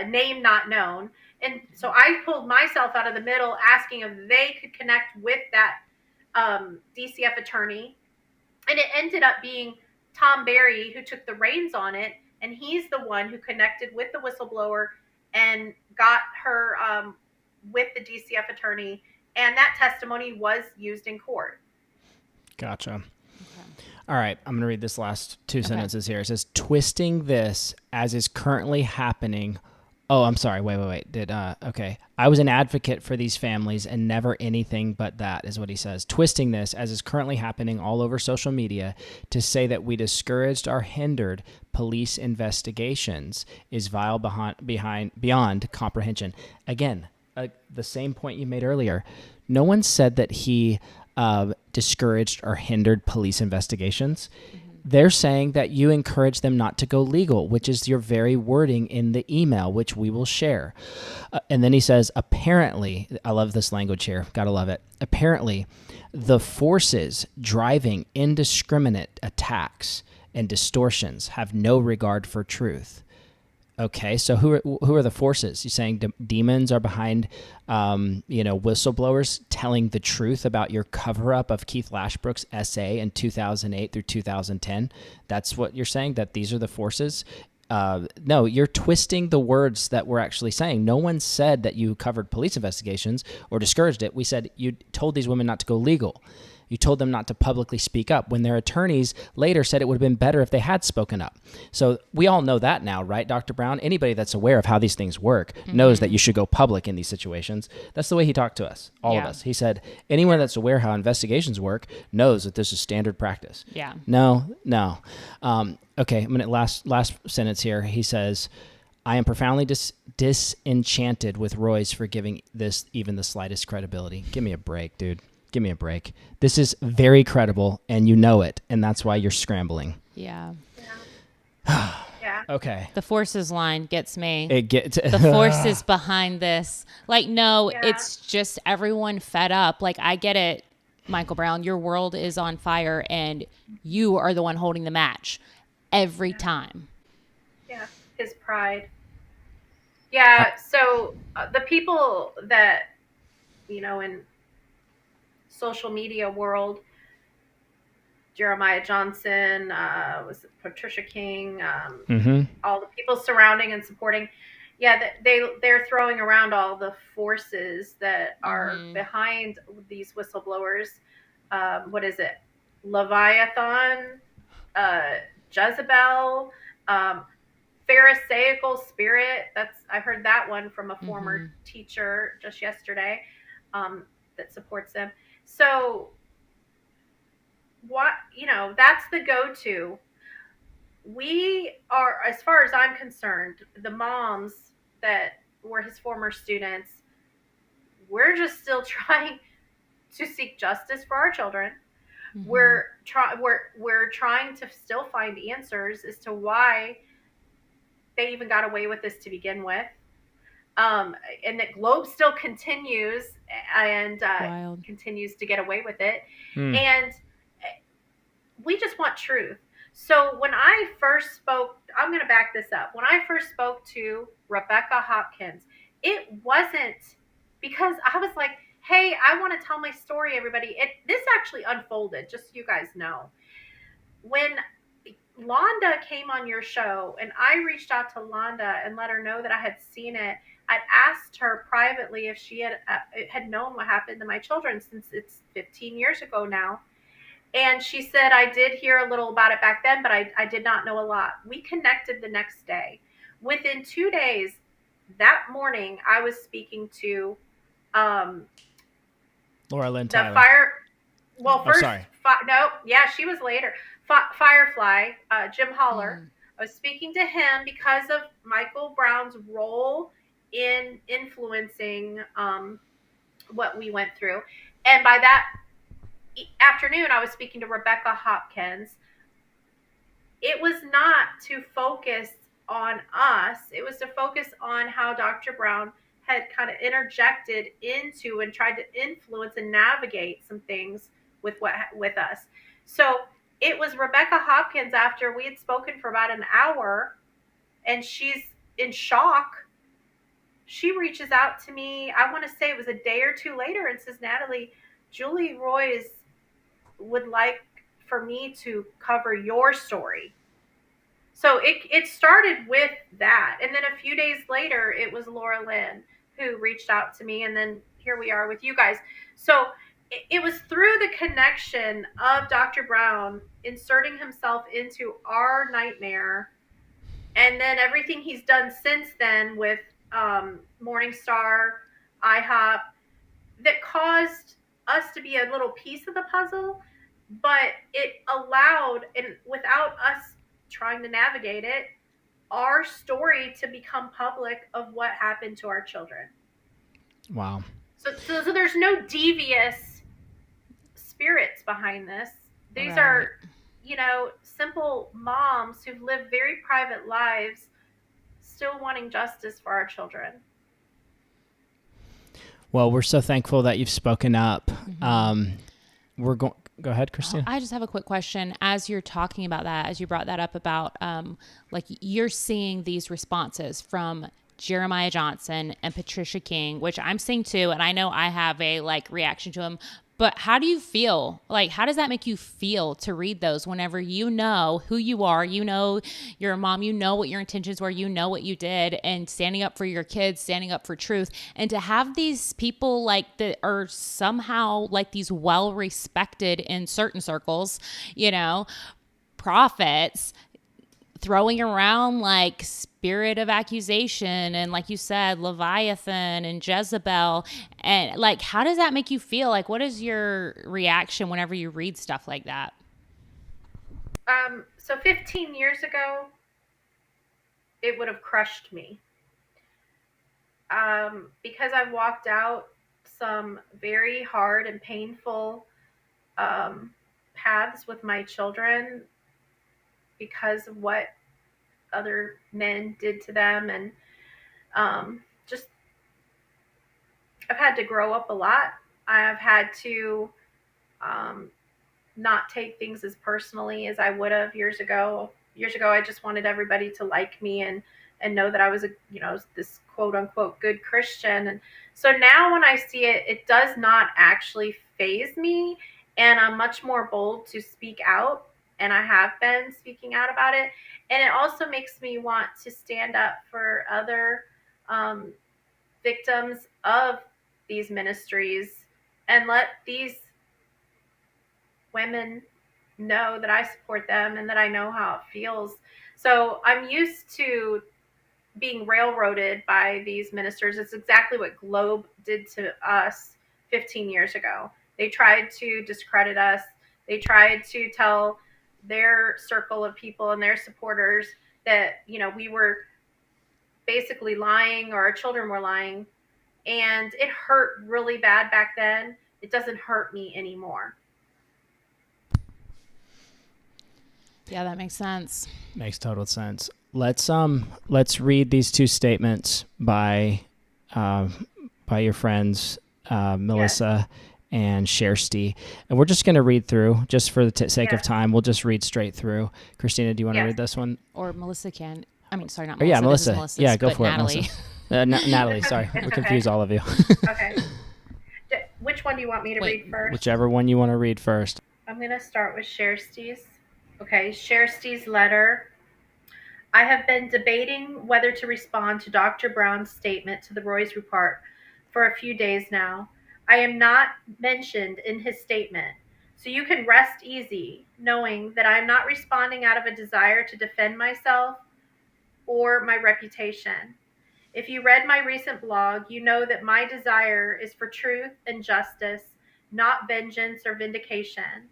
name not known. And so I pulled myself out of the middle, asking if they could connect with that DCF attorney. And it ended up being Tom Berry who took the reins on it. And he's the one who connected with the whistleblower and got her with the DCF attorney. And that testimony was used in court. Gotcha. Okay. All right, I'm going to read this last two sentences here. It says, twisting this as is currently happening. Oh, I'm sorry. Wait. Okay. I was an advocate for these families and never anything but that, is what he says. Twisting this as is currently happening all over social media to say that we discouraged or hindered police investigations is vile beyond comprehension. Again, the same point you made earlier. No one said that he discouraged or hindered police investigations. Mm-hmm. They're saying that you encourage them not to go legal, which is your very wording in the email, which we will share. And then he says, apparently, I love this language here. Gotta love it. Apparently, the forces driving indiscriminate attacks and distortions have no regard for truth. Okay, so who are the forces? You're saying demons are behind, whistleblowers telling the truth about your cover-up of Keith Lashbrook's essay in 2008 through 2010? That's what you're saying, that these are the forces? No, you're twisting the words that we're actually saying. No one said that you covered police investigations or discouraged it. We said you told these women not to go legal. You told them not to publicly speak up when their attorneys later said it would have been better if they had spoken up. So we all know that now, right, Dr. Brown? Anybody that's aware of how these things work knows that you should go public in these situations. That's the way he talked to us, all of us. He said, anyone that's aware how investigations work knows that this is standard practice. Yeah. No. Okay, I'm gonna last sentence here. He says, I am profoundly disenchanted with Royce for giving this even the slightest credibility. Give me a break, dude. Give me a break. This is very credible, and you know it, and that's why you're scrambling. Yeah. Yeah, Yeah. Okay. The forces line gets me. It gets The forces behind this. Like, no, Yeah. it's just everyone fed up. Like, I get it, Michael Brown. Your world is on fire, and you are the one holding the match every time. Yeah. His pride. Yeah. So the people that, in social media world, Jeremiah Johnson, was it Patricia King, all the people surrounding and supporting. Yeah, they're throwing around all the forces that are behind these whistleblowers. What is it? Leviathan, uh, Jezebel, um, Pharisaical spirit. I heard that one from a former teacher just yesterday, that supports them. So what, that's the go-to. We are, as far as I'm concerned, the moms that were his former students, we're just still trying to seek justice for our children. We're trying to still find answers as to why they even got away with this to begin with. And that Globe still continues and continues to get away with it. And we just want truth. So when I first spoke, I'm going to back this up. When I first spoke to Rebecca Hopkins, it wasn't because I was like, hey, I want to tell my story, everybody. This actually unfolded, just so you guys know. When Londa came on your show and I reached out to Londa and let her know that I had seen it, I'd asked her privately if she had known what happened to my children, since it's 15 years ago now. And she said, I did hear a little about it back then, but I did not know a lot. We connected the next day. Within 2 days, that morning, I was speaking to Laura Lynn the Tyler. fire. Well, first, sorry. No, yeah, she was later. Firefly, Jim Holler. I was speaking to him because of Michael Brown's role in influencing what we went through. And by that afternoon, I was speaking to Rebecca Hopkins. It was not to focus on us. It was to focus on how Dr. Brown had kind of interjected into and tried to influence and navigate some things with us. So it was Rebecca Hopkins, after we had spoken for about an hour, and she's in shock. She reaches out to me, I want to say it was a day or two later, and says, Natalie, Julie Royce would like for me to cover your story. So it started with that. And then a few days later, it was Laura Lynn who reached out to me. And then here we are with you guys. So it was through the connection of Dr. Brown inserting himself into our nightmare, and then everything he's done since then with Morningstar, IHOP, that caused us to be a little piece of the puzzle, but it allowed, and without us trying to navigate it, our story to become public of what happened to our children. Wow. So there's no devious spirits behind this. These Right. are, simple moms who've lived very private lives, still wanting justice for our children. Well, we're so thankful that you've spoken up. Go ahead, Christina. I just have a quick question. As you're talking about that, as you brought that up about, like, you're seeing these responses from Jeremiah Johnson and Patricia King, which I'm seeing too, and I know I have a reaction to them. But how do you feel? Like, how does that make you feel to read those whenever you know who you are, you know you're a mom, you know what your intentions were, you know what you did, and standing up for your kids, standing up for truth, and to have these people that are somehow these well-respected in certain circles, prophets, throwing around spirit of accusation and, like you said, Leviathan and Jezebel, and how does that make you feel? What is your reaction whenever you read stuff like that? So 15 years ago, it would have crushed me, because I walked out some very hard and painful paths with my children because of what other men did to them. And just, I've had to grow up a lot. I've had to um, not take things as personally as I would have years ago. Years ago, I just wanted everybody to like me and know that I was this quote unquote good Christian. And so now when I see it, it does not actually faze me, and I'm much more bold to speak out. And I have been speaking out about it. And it also makes me want to stand up for other um, victims of these ministries and let these women know that I support them and that I know how it feels. So I'm used to being railroaded by these ministers. It's exactly what Globe did to us 15 years ago. They tried to discredit us. They tried to tell their circle of people and their supporters that, we were basically lying, or our children were lying. And it hurt really bad back then. It doesn't hurt me anymore. Yeah, that makes sense. Makes total sense. Let's read these two statements by your friends Milissa and Sherstey, and we're just going to read through, just for the sake of time. We'll just read straight through. Christina, do you want to read this one? Or Melissa can. I mean, sorry, not Melissa. Melissa. Yeah, Melissa. This is Yeah, go for Natalie. it, Melissa. Natalie, sorry. We confuse all of you. Okay. Which one do you want me to read first? Whichever one you want to read first. I'm going to start with Sherstey's. Okay, Sherstey's letter. I have been debating whether to respond to Dr. Brown's statement to the Royce report for a few days now. I am not mentioned in his statement, so you can rest easy knowing that I am not responding out of a desire to defend myself or my reputation. If you read my recent blog, you know that my desire is for truth and justice, not vengeance or vindication.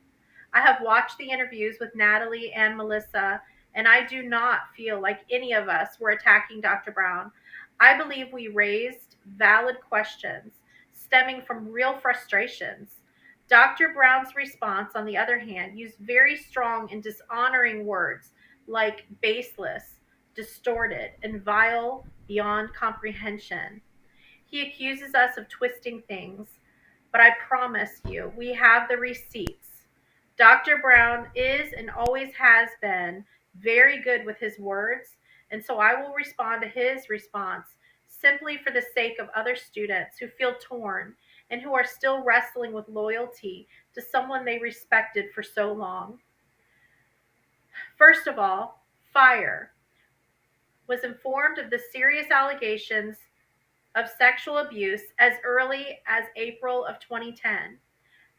I have watched the interviews with Natalie and Milissa, and I do not feel like any of us were attacking Dr. Brown. I believe we raised valid questions stemming from real frustrations. Dr. Brown's response, on the other hand, used very strong and dishonoring words like baseless, distorted, and vile beyond comprehension. He accuses us of twisting things, but I promise you, we have the receipts. Dr. Brown is and always has been very good with his words, and so I will respond to his response simply for the sake of other students who feel torn and who are still wrestling with loyalty to someone they respected for so long. First of all, FIRE was informed of the serious allegations of sexual abuse as early as April of 2010.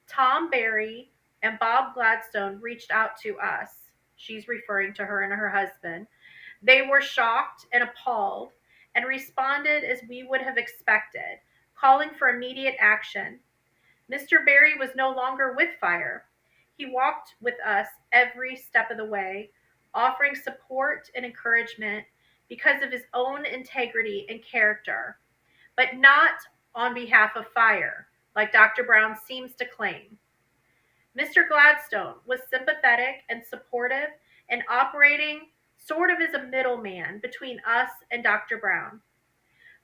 Tom Barry and Bob Gladstone reached out to us. She's referring to her and her husband. They were shocked and appalled and responded as we would have expected, calling for immediate action. Mr. Barry was no longer with FIRE. He walked with us every step of the way, offering support and encouragement because of his own integrity and character, but not on behalf of FIRE, like Dr. Brown seems to claim. Mr. Gladstone was sympathetic and supportive and operating sort of as a middleman between us and Dr. Brown.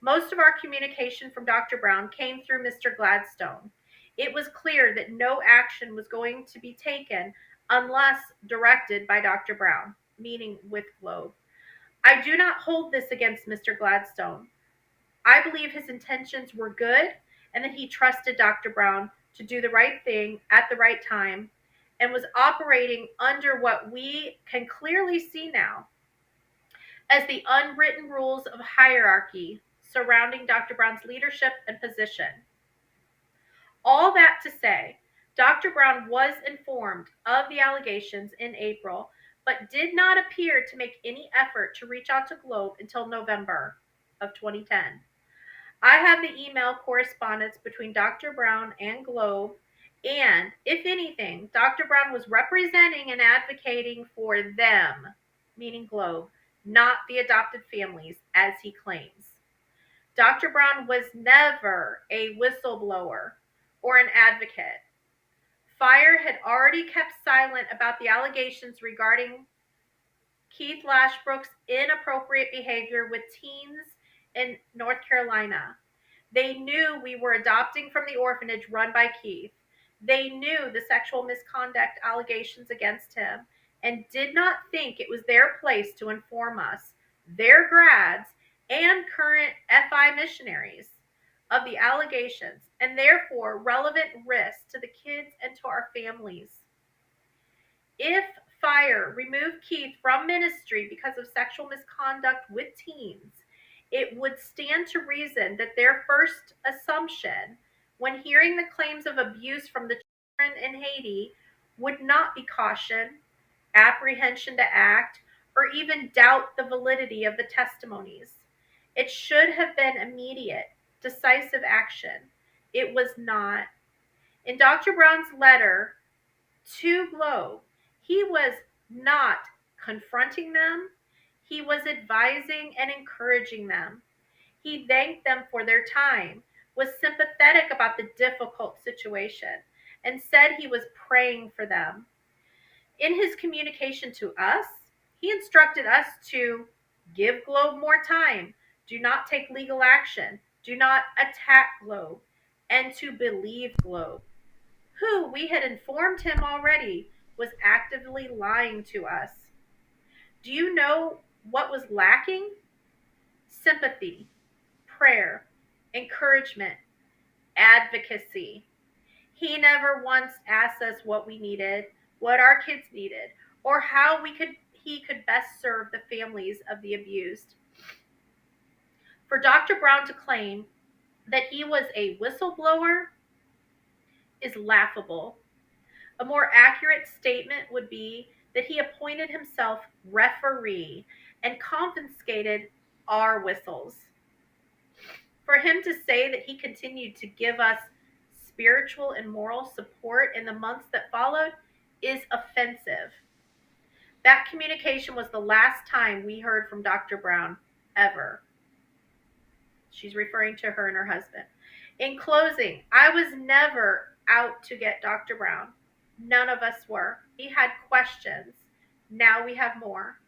Most of our communication from Dr. Brown came through Mr. Gladstone. It was clear that no action was going to be taken unless directed by Dr. Brown, meaning with Globe. I do not hold this against Mr. Gladstone. I believe his intentions were good and that he trusted Dr. Brown to do the right thing at the right time and was operating under what we can clearly see now as the unwritten rules of hierarchy surrounding Dr. Brown's leadership and position. All that to say, Dr. Brown was informed of the allegations in April, but did not appear to make any effort to reach out to Globe until November of 2010. I have the email correspondence between Dr. Brown and Globe, and if anything, Dr. Brown was representing and advocating for them, meaning Globe, not the adopted families, as he claims. Dr. Brown was never a whistleblower or an advocate. FIRE had already kept silent about the allegations regarding Keith Lashbrook's inappropriate behavior with teens in North Carolina. They knew we were adopting from the orphanage run by Keith. They knew the sexual misconduct allegations against him and did not think it was their place to inform us, their grads and current FI missionaries, of the allegations and therefore relevant risks to the kids and to our families. If fire removed Keith from ministry because of sexual misconduct with teens, it would stand to reason that their first assumption when hearing the claims of abuse from the children in Haiti would not be caution, apprehension to act, or even doubt the validity of the testimonies. It should have been immediate, decisive action. It was not. In Dr. Brown's letter to Globe, he was not confronting them. He was advising and encouraging them. He thanked them for their time, was sympathetic about the difficult situation, and said he was praying for them. In his communication to us, he instructed us to give Globe more time, do not take legal action, do not attack Globe, and to believe Globe, who we had informed him already was actively lying to us. Do you know what was lacking? Sympathy, prayer, encouragement, advocacy. He never once asked us what we needed, what our kids needed, or how he could best serve the families of the abused. For Dr. Brown to claim that he was a whistleblower is laughable. A more accurate statement would be that he appointed himself referee and confiscated our whistles. For him to say that he continued to give us spiritual and moral support in the months that followed is offensive. That communication was the last time we heard from Dr. Brown, ever. She's referring to her and her husband. In closing, I was never out to get Dr. Brown. None of us were. He had questions. Now we have more.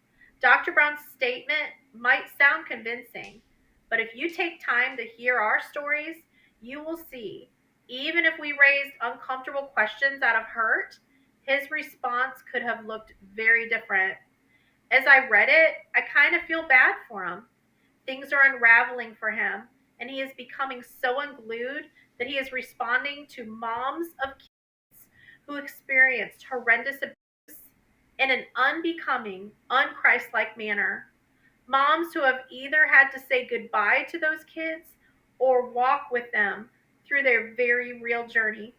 Dr. Brown's statement might sound convincing, but if you take time to hear our stories, you will see, even if we raised uncomfortable questions out of hurt, his response could have looked very different. As I read it, I kind of feel bad for him. Things are unraveling for him, and he is becoming so unglued that he is responding to moms of kids who experienced horrendous abuse in an unbecoming, unchristlike manner. Moms who have either had to say goodbye to those kids or walk with them through their very real journey,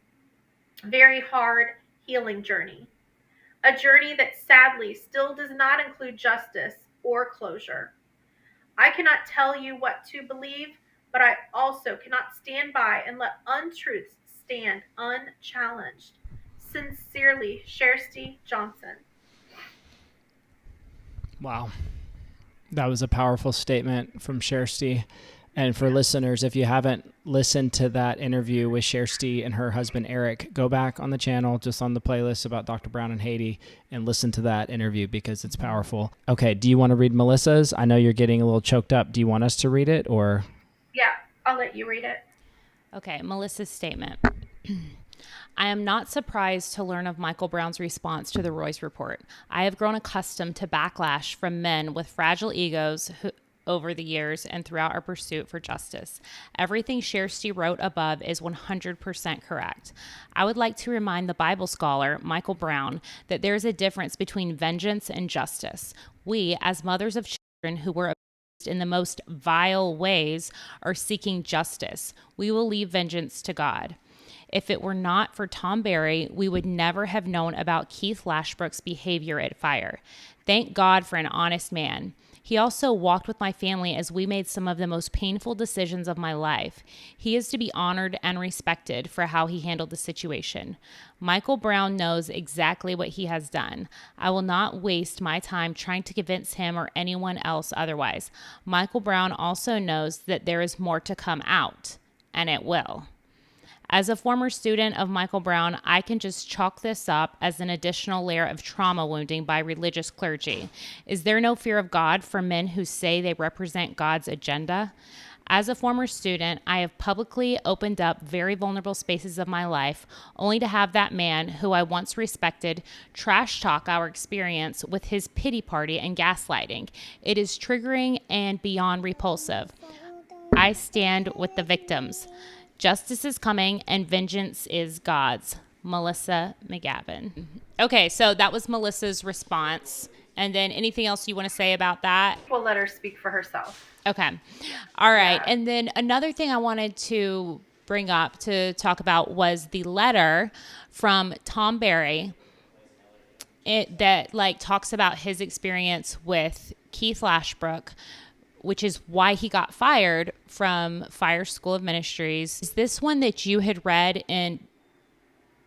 very hard healing journey. A journey that sadly still does not include justice or closure. I cannot tell you what to believe, but I also cannot stand by and let untruths stand unchallenged. Sincerely, Sherstey Johnson. Wow. That was a powerful statement from Sherstey. And for listeners, if you haven't listened to that interview with Sherstey and her husband, Eric, go back on the channel, just on the playlist about Dr. Brown and Haiti, and listen to that interview because it's powerful. Okay, do you want to read Melissa's? I know you're getting a little choked up. Do you want us to read it or? Yeah, I'll let you read it. Okay, Melissa's statement. I am not surprised to learn of Michael Brown's response to the Royce report. I have grown accustomed to backlash from men with fragile egos over the years and throughout our pursuit for justice. Everything Sherstey wrote above is 100% correct. I would like to remind the Bible scholar, Michael Brown, that there is a difference between vengeance and justice. We, as mothers of children who were abused in the most vile ways, are seeking justice. We will leave vengeance to God. If it were not for Tom Barry, we would never have known about Keith Lashbrook's behavior at Fire. Thank God for an honest man. He also walked with my family as we made some of the most painful decisions of my life. He is to be honored and respected for how he handled the situation. Michael Brown knows exactly what he has done. I will not waste my time trying to convince him or anyone else otherwise. Michael Brown also knows that there is more to come out, and it will. As a former student of Michael Brown, I can just chalk this up as an additional layer of trauma wounding by religious clergy. Is there no fear of God for men who say they represent God's agenda? As a former student, I have publicly opened up very vulnerable spaces of my life, only to have that man, who I once respected, trash talk our experience with his pity party and gaslighting. It is triggering and beyond repulsive. I stand with the victims. Justice is coming and vengeance is God's. Milissa McGavin. Okay, so that was Melissa's response. And then anything else you want to say about that? We'll let her speak for herself. Okay. All right. Yeah. And then another thing I wanted to bring up to talk about was the letter from Tom Barry that talks about his experience with Keith Lashbrook, which is why he got fired from Fire School of Ministries. Is this one that you had read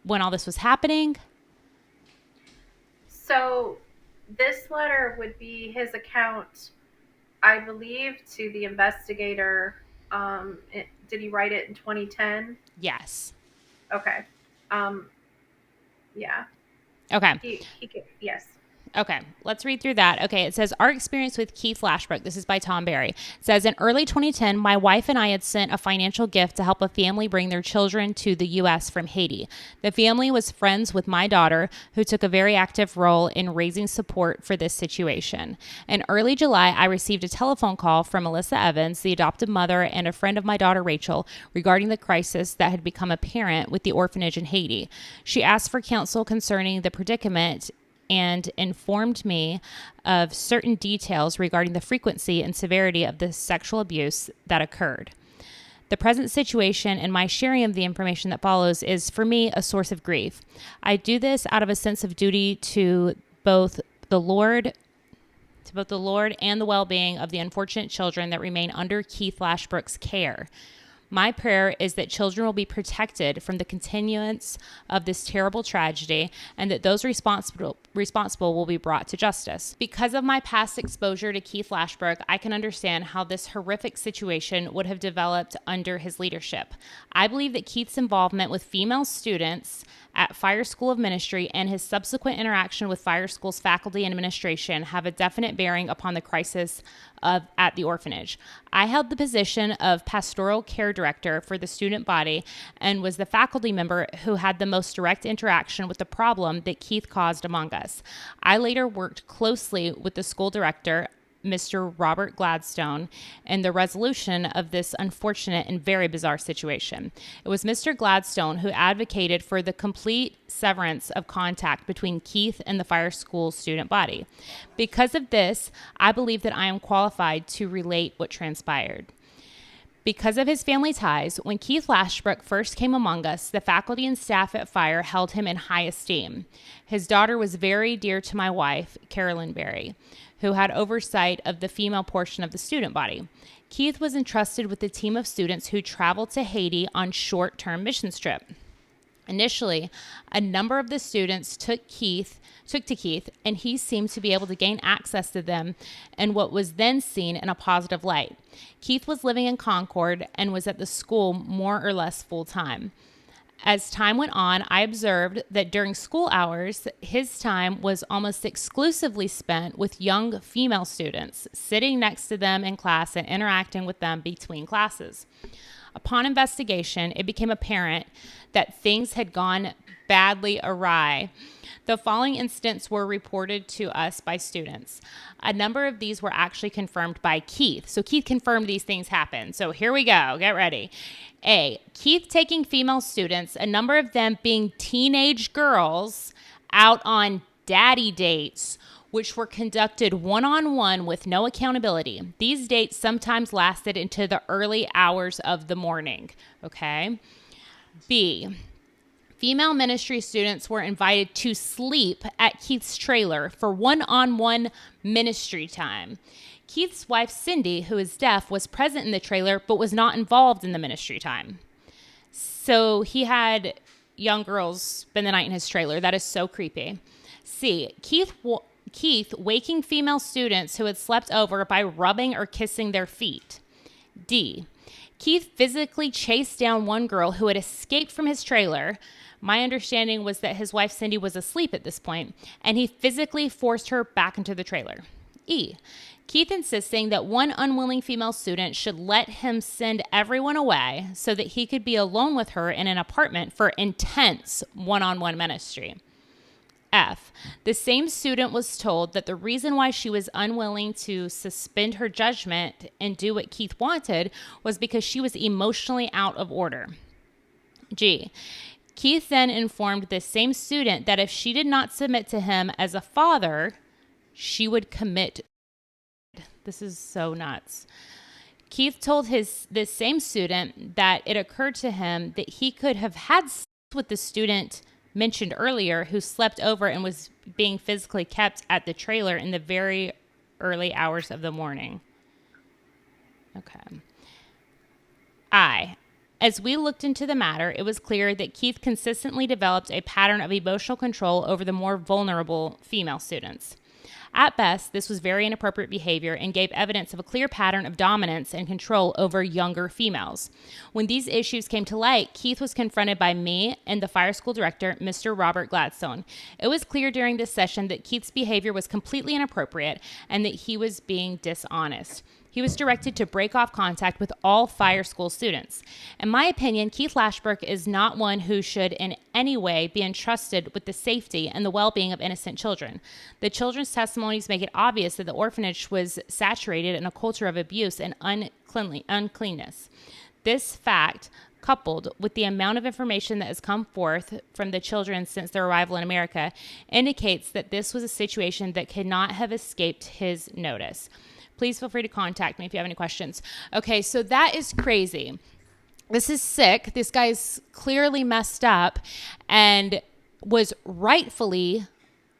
when all this was happening? So this letter would be his account, I believe, to the investigator. Did he write it in 2010? Yes. Okay. Yeah. Okay. Yes. Okay, let's read through that. Okay, it says, our experience with Keith Lashbrook. This is by Tom Barry. It says, in early 2010, my wife and I had sent a financial gift to help a family bring their children to the U.S. from Haiti. The family was friends with my daughter, who took a very active role in raising support for this situation. In early July, I received a telephone call from Melissa Evans, the adoptive mother and a friend of my daughter, Rachel, regarding the crisis that had become apparent with the orphanage in Haiti. She asked for counsel concerning the predicament and informed me of certain details regarding the frequency and severity of the sexual abuse that occurred. The present situation and my sharing of the information that follows is, for me, a source of grief. I do this out of a sense of duty to both the Lord and the well-being of the unfortunate children that remain under Keith Lashbrook's care. My prayer is that children will be protected from the continuance of this terrible tragedy and that those responsible will be brought to justice. Because of my past exposure to Keith Lashbrook, I can understand how this horrific situation would have developed under his leadership. I believe that Keith's involvement with female students at Fire School of Ministry and his subsequent interaction with Fire School's faculty and administration have a definite bearing upon the crisis at the orphanage. I held the position of pastoral care director for the student body and was the faculty member who had the most direct interaction with the problem that Keith caused among us. I later worked closely with the school director, Mr. Robert Gladstone, in the resolution of this unfortunate and very bizarre situation. It was Mr. Gladstone who advocated for the complete severance of contact between Keith and the Fire School student body. Because of this, I believe that I am qualified to relate what transpired. Because of his family ties, when Keith Lashbrook first came among us, the faculty and staff at Fire held him in high esteem. His daughter was very dear to my wife, Carolyn Berry, who had oversight of the female portion of the student body. Keith was entrusted with a team of students who traveled to Haiti on short-term missions trip. Initially, a number of the students took to Keith, and he seemed to be able to gain access to them in what was then seen in a positive light. Keith was living in Concord and was at the school more or less full-time. As time went on, I observed that during school hours, his time was almost exclusively spent with young female students, sitting next to them in class and interacting with them between classes. Upon investigation, it became apparent that things had gone badly awry. The following incidents were reported to us by students. A number of these were actually confirmed by Keith. So Keith confirmed these things happened. So here we go. Get ready. A, Keith taking female students, a number of them being teenage girls, out on daddy dates, which were conducted one-on-one with no accountability. These dates sometimes lasted into the early hours of the morning. Okay. B, female ministry students were invited to sleep at Keith's trailer for one-on-one ministry time. Keith's wife, Cindy, who is deaf, was present in the trailer but was not involved in the ministry time. So he had young girls spend the night in his trailer. That is so creepy. C, Keith waking female students who had slept over by rubbing or kissing their feet. D, Keith physically chased down one girl who had escaped from his trailer. My understanding was that his wife Cindy was asleep at this point, and he physically forced her back into the trailer. E. Keith insisting that one unwilling female student should let him send everyone away so that he could be alone with her in an apartment for intense one-on-one ministry. F. The same student was told that the reason why she was unwilling to suspend her judgment and do what Keith wanted was because she was emotionally out of order. G. Keith then informed this same student that if she did not submit to him as a father, she would commit. This is so nuts. Keith told this same student that it occurred to him that he could have had sex with the student mentioned earlier who slept over and was being physically kept at the trailer in the very early hours of the morning. Okay. As we looked into the matter, it was clear that Keith consistently developed a pattern of emotional control over the more vulnerable female students. At best, this was very inappropriate behavior and gave evidence of a clear pattern of dominance and control over younger females. When these issues came to light, Keith was confronted by me and the fire school director, Mr. Robert Gladstone. It was clear during this session that Keith's behavior was completely inappropriate and that he was being dishonest. He was directed to break off contact with all fire school students. In my opinion, Keith Lashbrook is not one who should in any way be entrusted with the safety and the well-being of innocent children. The children's testimonies make it obvious that the orphanage was saturated in a culture of abuse and uncleanness. This fact, coupled with the amount of information that has come forth from the children since their arrival in America, indicates that this was a situation that could not have escaped his notice. Please feel free to contact me if you have any questions. Okay, so that is crazy. This is sick. This guy's clearly messed up and was rightfully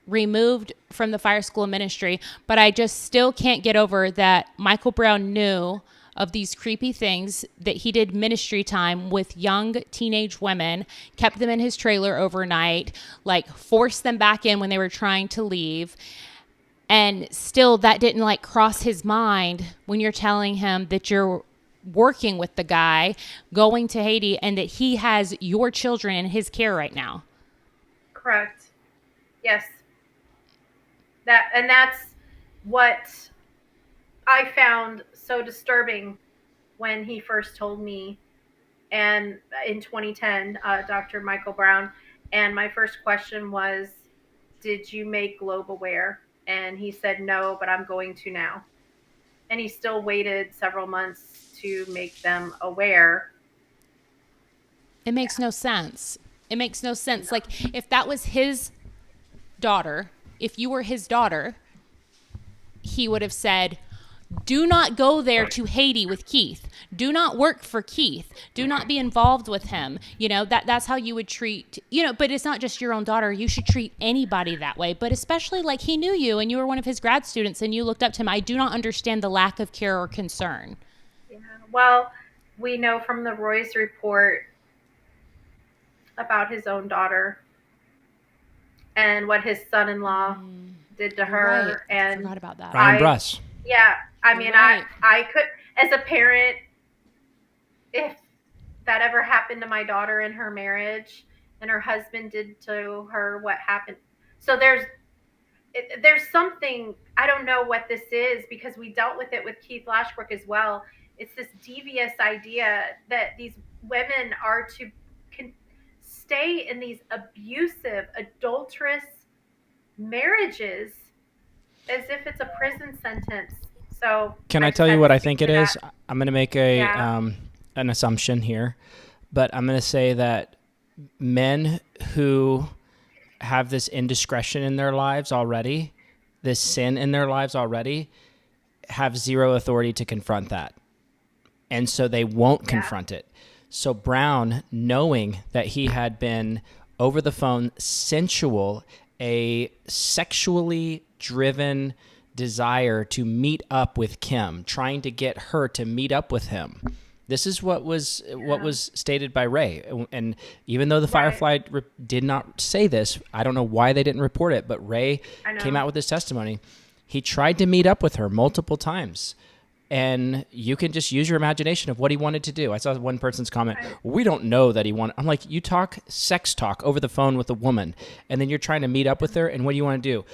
removed from the fire school ministry, but I just still can't get over that Michael Brown knew of these creepy things, that he did ministry time with young teenage women, kept them in his trailer overnight, like forced them back in when they were trying to leave. And still that didn't like cross his mind when you're telling him that you're working with the guy, going to Haiti, and that he has your children in his care right now. Correct. Yes. That's what I found so disturbing when he first told me, and in 2010, Dr. Michael Brown. And my first question was, did you make Globe aware? And he said, no, but I'm going to now. And he still waited several months to make them aware. It makes no sense. It makes no sense. No. Like, if that was his daughter, if you were his daughter, he would have said, do not go there to Haiti with Keith. Do not work for Keith. Do not be involved with him. You know, that's how you would treat, but it's not just your own daughter. You should treat anybody that way. But especially like he knew you and you were one of his grad students and you looked up to him. I do not understand the lack of care or concern. Yeah. Well, we know from the Royce report about his own daughter and what his son-in-law did to her. Right. And I forgot about that. Brian Bruss. Yeah. I mean, right. I could, as a parent, if that ever happened to my daughter in her marriage and her husband did to her what happened. So there's something, I don't know what this is, because we dealt with it with Keith Lashbrook as well. It's this devious idea that these women are to stay in these abusive, adulterous marriages as if it's a prison sentence. So can I tell you what I think it is? I'm going to make an assumption here, but I'm going to say that men who have this indiscretion in their lives already, this sin in their lives already, have zero authority to confront that. And so they won't confront it. So Brown, knowing that he had been over the phone sensual, a sexually driven desire to meet up with Kim, trying to get her to meet up with him. This is what was stated by Ray. And even though the Firefly did not say this, I don't know why they didn't report it, but Ray came out with his testimony. He tried to meet up with her multiple times. and you can just use your imagination of what he wanted to do. I saw one person's comment, we don't know that he wanted. I'm like, you talk sex talk over the phone with a woman, and then you're trying to meet up with her, and what do you want to do?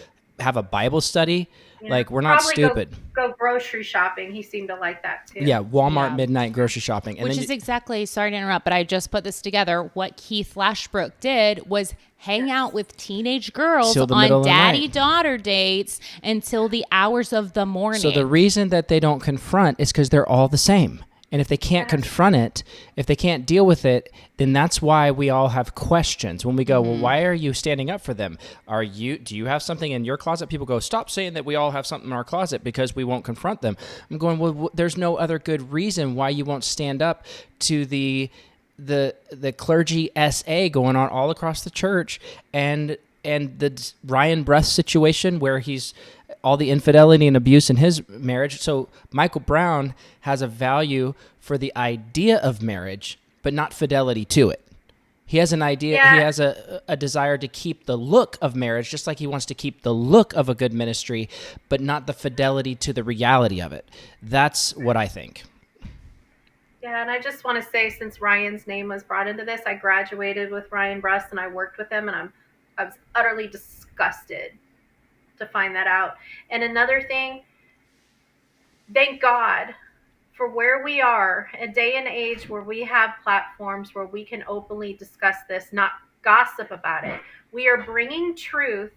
Have a Bible study? Yeah. Like, we're not Probably stupid. Go grocery shopping. He seemed to like that too. Yeah, Walmart Yeah. midnight grocery shopping. And Which then is exactly, sorry to interrupt, but I just put this together. What Keith Lashbrook did was hang out with teenage girls Till the middle on of the night. daddy-daughter dates until the hours of the morning. So the reason that they don't confront is because they're all the same. And if they can't confront it, if they can't deal with it, then that's why we all have questions. When we go, well, why are you standing up for them? Do you have something in your closet? People go, stop saying that we all have something in our closet because we won't confront them. I'm going, well, there's no other good reason why you won't stand up to the clergy SA going on all across the church, and the Ryan Breath situation where he's all the infidelity and abuse in his marriage. So Michael Brown has a value for the idea of marriage, but not fidelity to it. He has an idea. Yeah. He has a desire to keep the look of marriage, just like he wants to keep the look of a good ministry, but not the fidelity to the reality of it. That's what I think. Yeah, and I just want to say, since Ryan's name was brought into this, I graduated with Ryan Brust and I worked with him, and I was utterly disgusted to find that out. And another thing, thank God for where we are, a day and age where we have platforms where we can openly discuss this, not gossip about it. We are bringing truth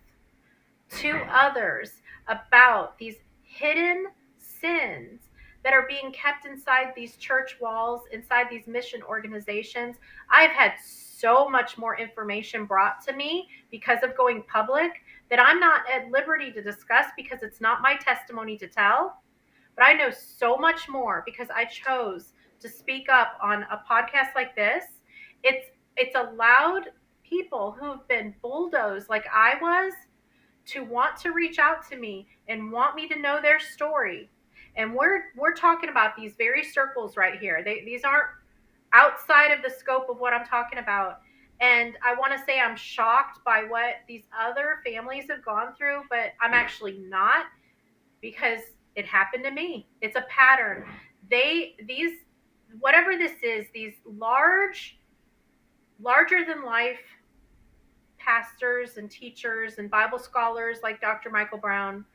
to others about these hidden sins that are being kept inside these church walls, inside these mission organizations. I've had so much more information brought to me because of going public that I'm not at liberty to discuss because it's not my testimony to tell. But I know so much more because I chose to speak up on a podcast like this. It's allowed people who've been bulldozed like I was to want to reach out to me and want me to know their story. And we're talking about these very circles right here. These aren't outside of the scope of what I'm talking about. And I want to say I'm shocked by what these other families have gone through, but I'm actually not, because it happened to me. It's a pattern. These whatever this is, these larger than life pastors and teachers and Bible scholars like Dr. Michael Brown,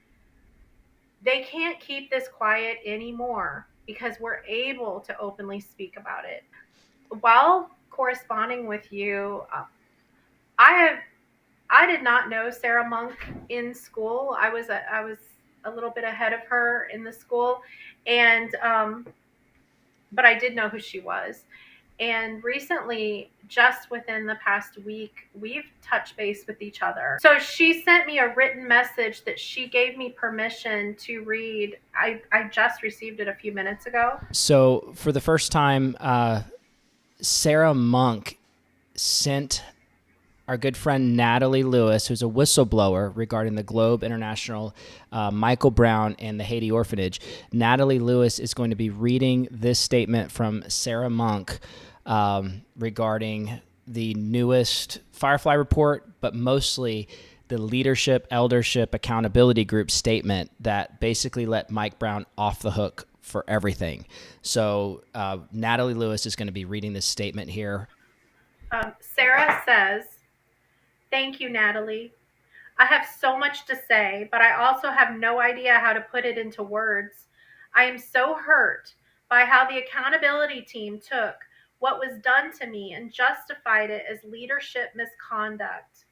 they can't keep this quiet anymore because we're able to openly speak about it. While corresponding with you, I did not know Sarah Monk in school. I was a little bit ahead of her in the school, and but I did know who she was. And recently, just within the past week, we've touched base with each other. So she sent me a written message that she gave me permission to read. I just received it a few minutes ago. So for the first time, Sarah Monk sent our good friend Natalie Lewis, who's a whistleblower regarding the Globe International, Michael Brown, and the Haiti Orphanage. Natalie Lewis is going to be reading this statement from Sarah Monk regarding the newest Firefly report, but mostly the leadership, eldership, accountability group statement that basically let Mike Brown off the hook for everything. So Natalie Lewis is going to be reading this statement here. Sarah says, "Thank you, Natalie. I have so much to say, but I also have no idea how to put it into words. I am so hurt by how the accountability team took what was done to me and justified it as leadership misconduct.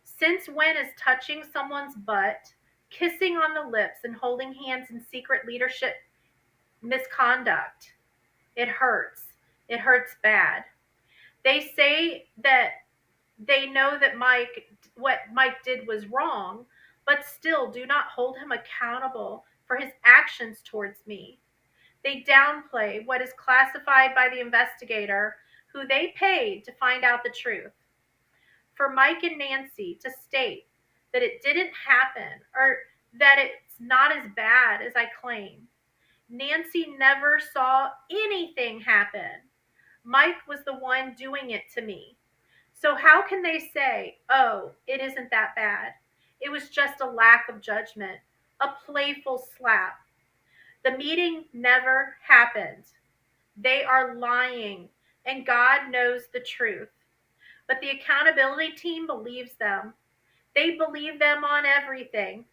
Since when is touching someone's butt, kissing on the lips, and holding hands in secret leadership misconduct? It hurts. It hurts bad. They say that they know that what Mike did was wrong, but still do not hold him accountable for his actions towards me. They downplay what is classified by the investigator who they paid to find out the truth. For Mike and Nancy to state that it didn't happen or that it's not as bad as I claim. Nancy never saw anything happen. Mike was the one doing it to me. So how can they say, oh, it isn't that bad? It was just a lack of judgment, a playful slap. The meeting never happened. They are lying, and God knows the truth. But the accountability team believes them. They believe them on everything.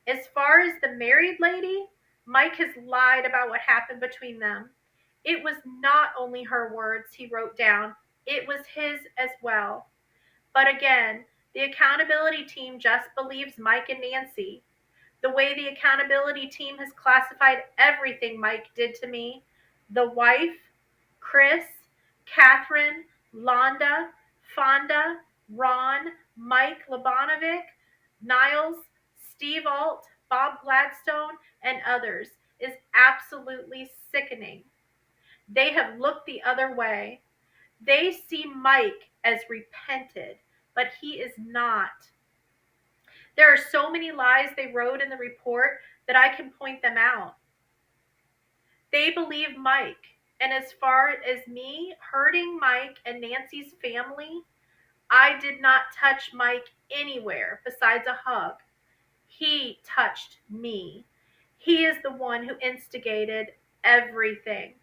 As far as the married lady, Mike has lied about what happened between them. It was not only her words he wrote down, it was his as well. But again, the accountability team just believes Mike and Nancy. The way the accountability team has classified everything Mike did to me, the wife, Chris, Catherine, Londa, Fonda, Ron, Mike Labanovic, Niles, Steve Alt, Bob Gladstone, and others, is absolutely sickening. They have looked the other way. They see Mike as repented, but he is not. There are so many lies they wrote in the report that I can point them out. They believe Mike. And as far as me hurting Mike and Nancy's family, I did not touch Mike anywhere besides a hug. He touched me. He is the one who instigated everything.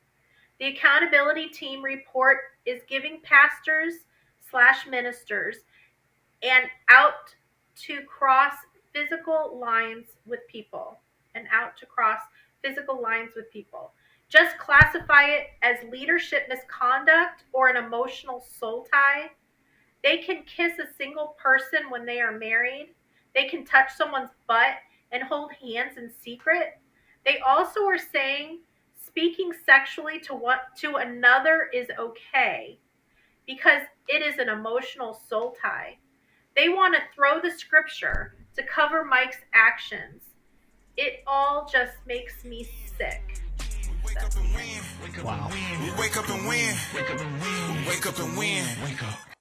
The accountability team report is giving pastors/ministers and out to cross physical lines with people. Just classify it as leadership misconduct or an emotional soul tie. They can kiss a single person when they are married. They can touch someone's butt and hold hands in secret. They also are saying speaking sexually to another is okay because it is an emotional soul tie. They want to throw the scripture to cover Mike's actions. It all just makes me sick. Wow. We wake up and win. Wake up and win. Wake up and win. Wake up.